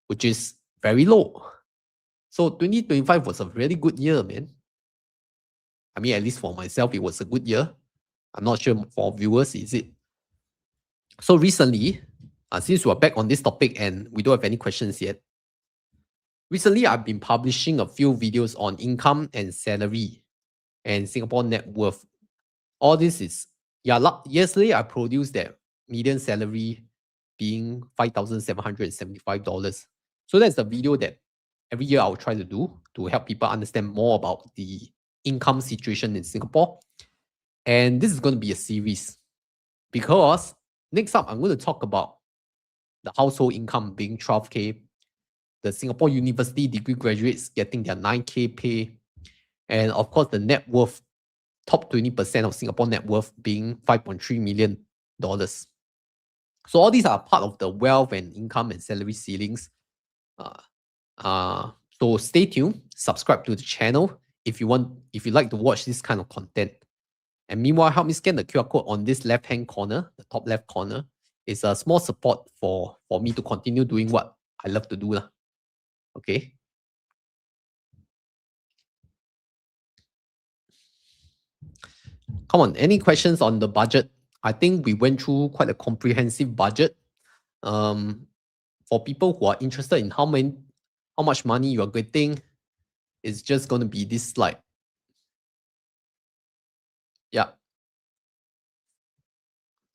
which is very low. So 2025 was a really good year, man. I mean, at least for myself, it was a good year. I'm not sure for viewers, is it? So recently, since we're back on this topic and we don't have any questions yet, recently I've been publishing a few videos on income and salary and Singapore net worth. All this is, yesterday I produced that median salary being $5,775. So that's the video that every year I'll try to do to help people understand more about the income situation in Singapore. And this is going to be a series because next up, I'm going to talk about the household income being 12K, the Singapore University degree graduates getting their 9K pay, and of course, the net worth, top 20% of Singapore net worth being $5.3 million. So all these are part of the wealth and income and salary ceilings. So stay tuned, subscribe to the channel if you like to watch this kind of content. And meanwhile, help me scan the QR code on this left-hand corner, the top left corner. It's a small support for me to continue doing what I love to do. Okay. Come on, any questions on the budget? I think we went through quite a comprehensive budget. For people who are interested in how much money you are getting, it's just going to be this slide. Yeah.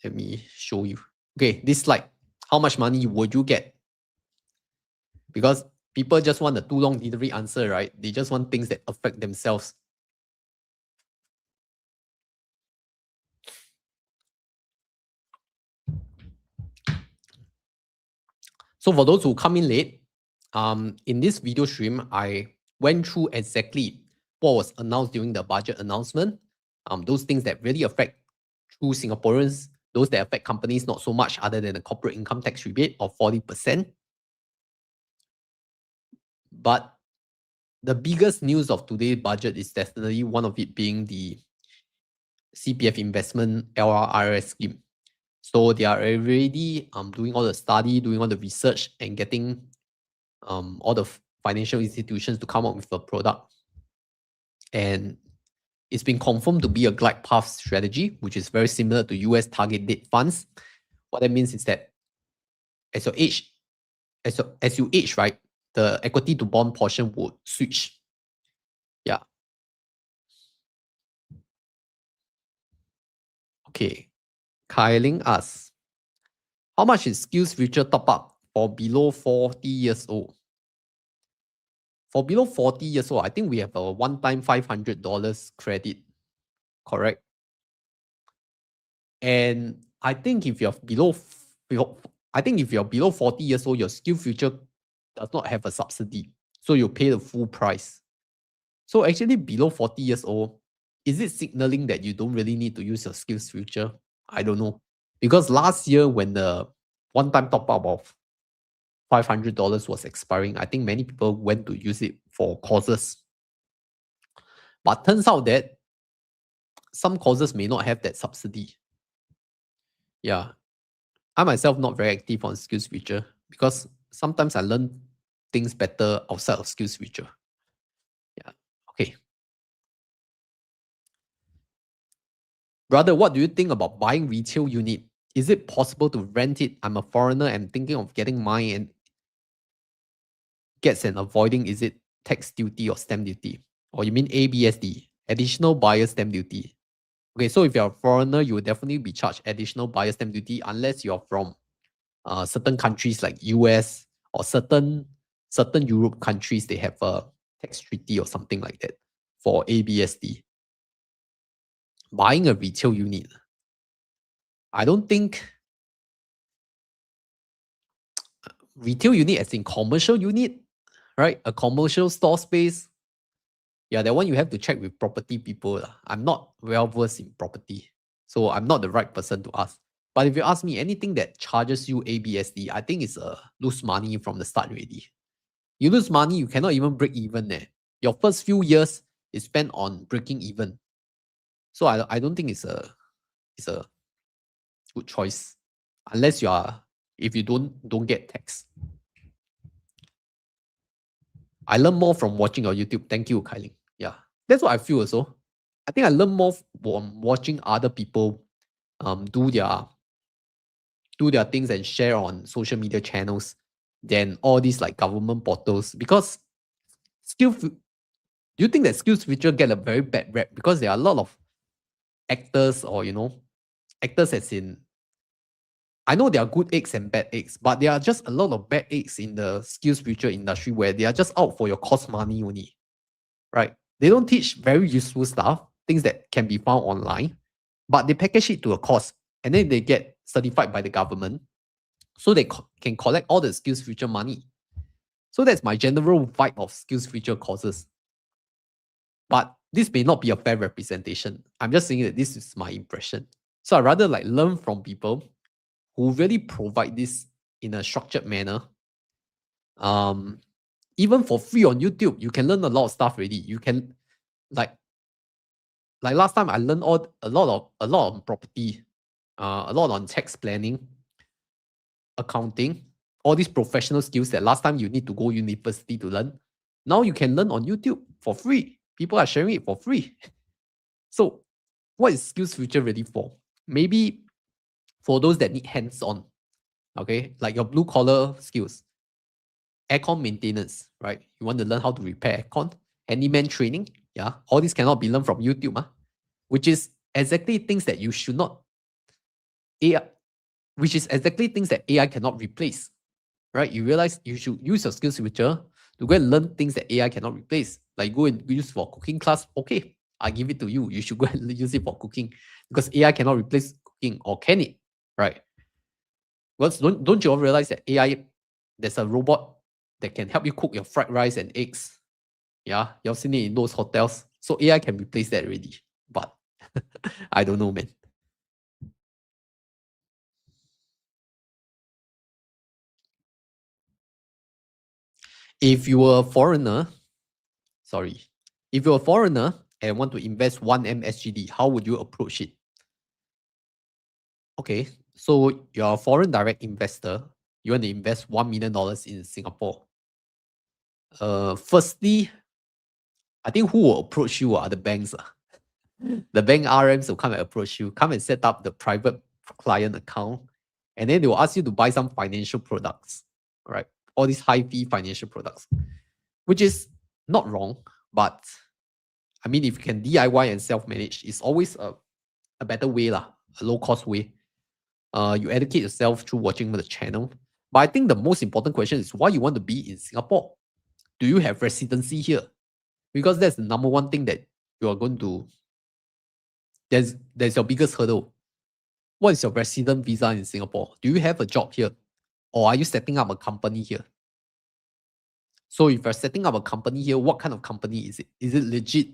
Let me show you. Okay, this slide. How much money would you get? Because people just want a too long delivery answer, right? They just want things that affect themselves. So for those who come in late, in this video stream, I went through exactly what was announced during the budget announcement. Those things that really affect true Singaporeans, those that affect companies not so much other than the corporate income tax rebate of 40%. But the biggest news of today's budget is definitely one of it being the CPF investment LRRS scheme. So they are already doing all the study, doing all the research and getting all the financial institutions to come up with a product. And it's been confirmed to be a glide path strategy, which is very similar to US target date funds. What that means is that as you age, right, the equity to bond portion would switch. Yeah. Okay. Kailing asks, how much is SkillsFuture top up for below 40 years old? for below 40 years old, I think we have a one-time $500 credit, correct? And I think if you're I think if you're below 40 years old, your SkillsFuture does not have a subsidy. So you pay the full price. So actually below 40 years old, is it signaling that you don't really need to use your SkillsFuture? I don't know. Because last year when the one-time top-up of $500 was expiring, I think many people went to use it for courses. But turns out that some courses may not have that subsidy. Yeah. I myself not very active on SkillsFuture because sometimes I learn things better outside of SkillsFuture. Yeah. Okay. Brother, what do you think about buying retail unit? Is it possible to rent it? I'm a foreigner and thinking of getting mine and gets and avoiding, is it tax duty or stamp duty? Or you mean ABSD, additional buyer stamp duty? Okay, so if you're a foreigner, you will definitely be charged additional buyer stamp duty unless you're from certain countries like US or certain Europe countries. They have a tax treaty or something like that for ABSD. Buying a retail unit, I don't think retail unit as in commercial unit, right? A commercial store space. Yeah, that one you have to check with property people. I'm not well versed in property, so I'm not the right person to ask. But if you ask me, anything that charges you ABSD, I think it's lose money from the start already. You lose money, you cannot even break even there. Your first few years is spent on breaking even. So I don't think it's a good choice unless if you don't get tax. I learn more from watching your YouTube. Thank you, Kylie. Yeah, that's what I feel also. I think I learn more from watching other people do their things and share on social media channels than all these like government portals. Because do you think that SkillsFuture get a very bad rep because there are a lot of actors or actors as in, I know there are good eggs and bad eggs, but there are just a lot of bad eggs in the SkillsFuture industry where they are just out for your cost money only, right? They don't teach very useful stuff, things that can be found online, but they package it to a course and then they get certified by the government so they can collect all the SkillsFuture money. So that's my general vibe of SkillsFuture courses. But this may not be a fair representation. I'm just saying that this is my impression. So I rather like learn from people who really provide this in a structured manner. Even for free on YouTube, you can learn a lot of stuff already. You can like last time I learned a lot on property, a lot on tax planning, accounting, all these professional skills that last time you need to go university to learn. Now you can learn on YouTube for free. People are sharing it for free. So what is SkillsFuture really for? Maybe for those that need hands-on, okay? Like your blue-collar skills. Aircon maintenance, right? You want to learn how to repair aircon, handyman training, yeah. All this cannot be learned from YouTube, which is exactly things that you should not which is exactly things that AI cannot replace, right? You realize you should use your SkillsFuture to go and learn things that AI cannot replace. Like go and use for cooking class, okay, I give it to you. You should go and use it for cooking because AI cannot replace cooking, or can it, right? Well, don't you all realize that AI, there's a robot that can help you cook your fried rice and eggs. Yeah, you've seen it in those hotels. So AI can replace that already. But I don't know, man. If you were a foreigner, if you're a foreigner and want to invest 1M SGD, how would you approach it? Okay, so you're a foreign direct investor. You want to invest $1 million in Singapore. Firstly, I think who will approach you are the banks. The bank RMs will come and approach you, come and set up the private client account, and then they will ask you to buy some financial products, right? All these high fee financial products, which is not wrong, but I mean, if you can DIY and self-manage, it's always a better way, a low cost way. You educate yourself through watching the channel. But I think the most important question is why you want to be in Singapore. do you have residency here? Because that's the number one thing that you are going to, there's your biggest hurdle. What is your resident visa in Singapore? Do you have a job here? Or are you setting up a company here? So if you're setting up a company here, what kind of company is it? Is it legit?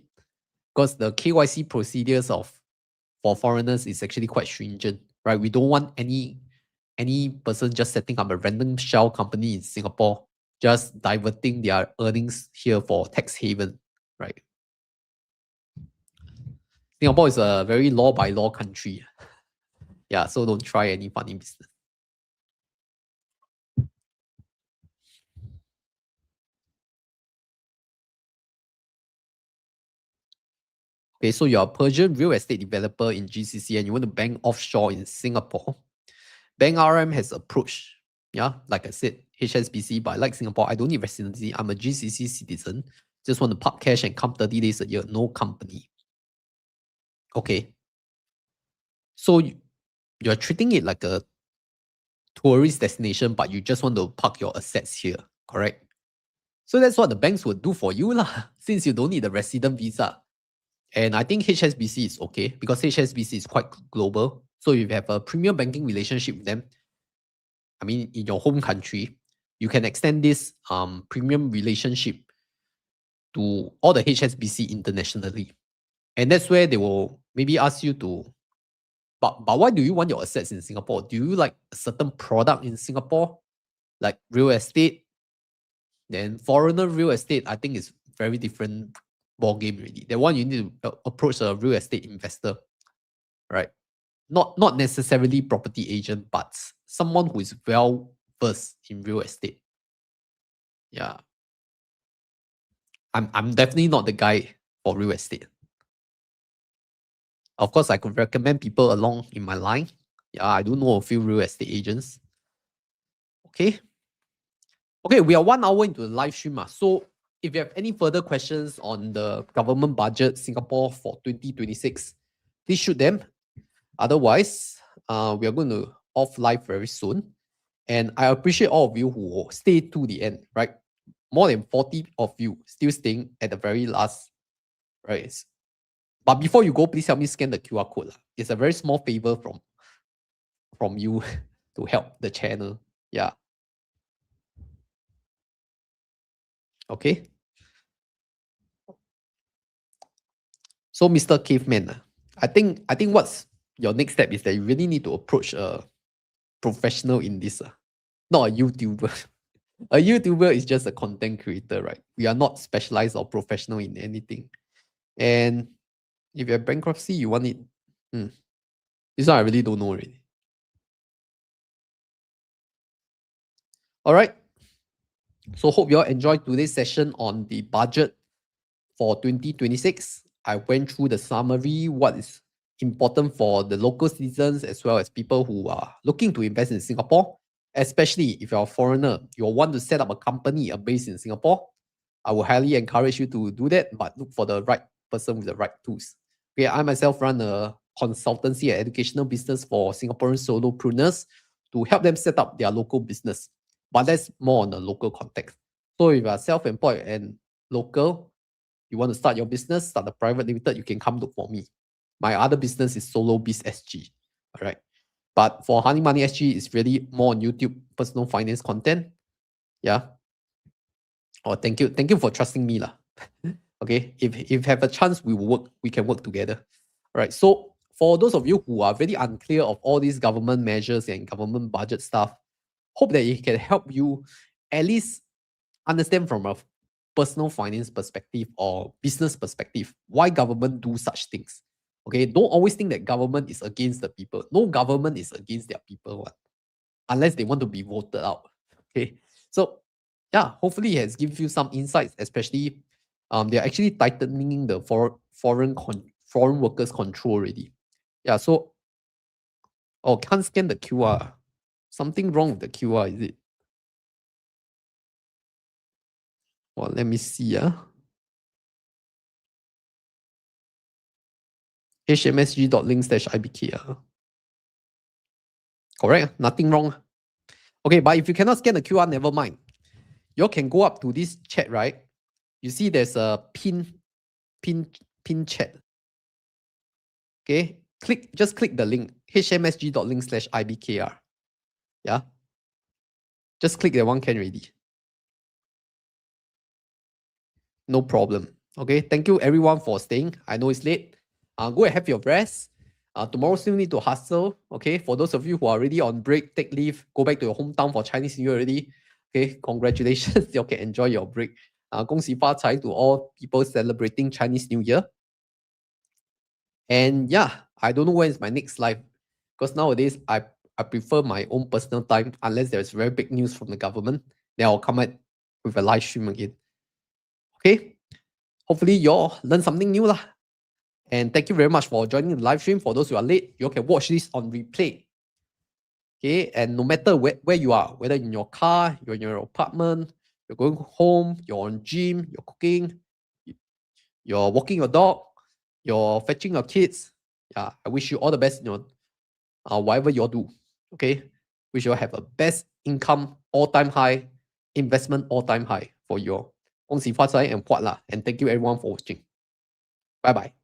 Because the KYC procedures for foreigners is actually quite stringent, right? We don't want any person just setting up a random shell company in Singapore, just diverting their earnings here for tax haven, right? Singapore is a very law by law country. Yeah, so don't try any funny business. Okay, so you're a Persian real estate developer in GCC and you want to bank offshore in Singapore. Bank RM has approached, yeah, like I said, HSBC, but like Singapore, I don't need residency. I'm a GCC citizen. Just want to park cash and come 30 days a year, no company. Okay. So you're treating it like a tourist destination, but you just want to park your assets here, correct? So that's what the banks would do for you lah, since you don't need the resident visa. And I think HSBC is okay because HSBC is quite global. So if you have a premium banking relationship with them, I mean, in your home country, you can extend this premium relationship to all the HSBC internationally. And that's where they will maybe ask you to, but why do you want your assets in Singapore? Do you like a certain product in Singapore, like real estate? Then foreigner real estate, I think is very different ball game already. That one you need to approach a real estate investor, right? Not necessarily property agent, but someone who is well versed in real estate. Yeah. I'm definitely not the guy for real estate. Of course, I could recommend people along in my line. Yeah, I do know a few real estate agents. Okay. Okay, we are 1 hour into the live stream. So if you have any further questions on the government budget Singapore for 2026, please shoot them. Otherwise, we are going to off live very soon. And I appreciate all of you who stay to the end, right? More than 40 of you still staying at the very last, right? But before you go, please help me scan the QR code. It's a very small favor from you to help the channel. Yeah. Okay. So Mr. Caveman, I think what's your next step is that you really need to approach a professional in this, not a YouTuber. A YouTuber is just a content creator, right? We are not specialized or professional in anything. And if you have bankruptcy, you want it. This one I really don't know already. All right. So hope you all enjoyed today's session on the budget for 2026. I went through the summary, what is important for the local citizens as well as people who are looking to invest in Singapore, especially if you're a foreigner, you want to set up a company based in Singapore. I would highly encourage you to do that, but look for the right person with the right tools. Okay, I myself run a consultancy and educational business for Singaporean solopreneurs to help them set up their local business. But that's more on the local context. So if you are self-employed and local, you want to start your business, start a private limited, you can come look for me. My other business is SoloBiz SG. All right. But for Honey Money SG, it's really more on YouTube, personal finance content. Yeah. Oh, thank you. Thank you for trusting me. Okay. If you have a chance, we can work together. All right. So for those of you who are very unclear of all these government measures and government budget stuff, hope that it can help you at least understand from a personal finance perspective or business perspective why government do such things. Okay, don't always think that government is against the people. No government is against their people, unless they want to be voted out. Okay, so yeah, hopefully it has given you some insights, especially they're actually tightening the foreign workers control already. Yeah, so can't scan the QR. Something wrong with the QR, is it? Well, let me see. hmsg.link/ibk. Correct. Nothing wrong. Okay, but if you cannot scan the QR, never mind. you all can go up to this chat, right? You see there's a pin chat. Okay, just click the link, hmsg.link/ibkr. Yeah, just click that one can already. No problem. Okay, thank you everyone for staying. I know it's late. Go and have your rest. Tomorrow still need to hustle. Okay, for those of you who are already on break, take leave, go back to your hometown for Chinese New Year already. Okay, congratulations. You can enjoy your break. 恭喜发财 to all people celebrating Chinese New Year. And yeah, I don't know when is my next live, because nowadays I prefer my own personal time unless there's very big news from the government. Then I'll come out with a live stream again. Okay, hopefully you all learn something new lah. And thank you very much for joining the live stream. For those who are late, you can watch this on replay. Okay, and no matter where you are, whether in your car, you're in your apartment, you're going home, you're on gym, you're cooking, you're walking your dog, you're fetching your kids. Yeah, I wish you all the best in your whatever you all do. Okay, wish you all have a best income all-time high, investment all-time high for you all. 恭喜发财 and 发啦, and thank you everyone for watching. Bye bye.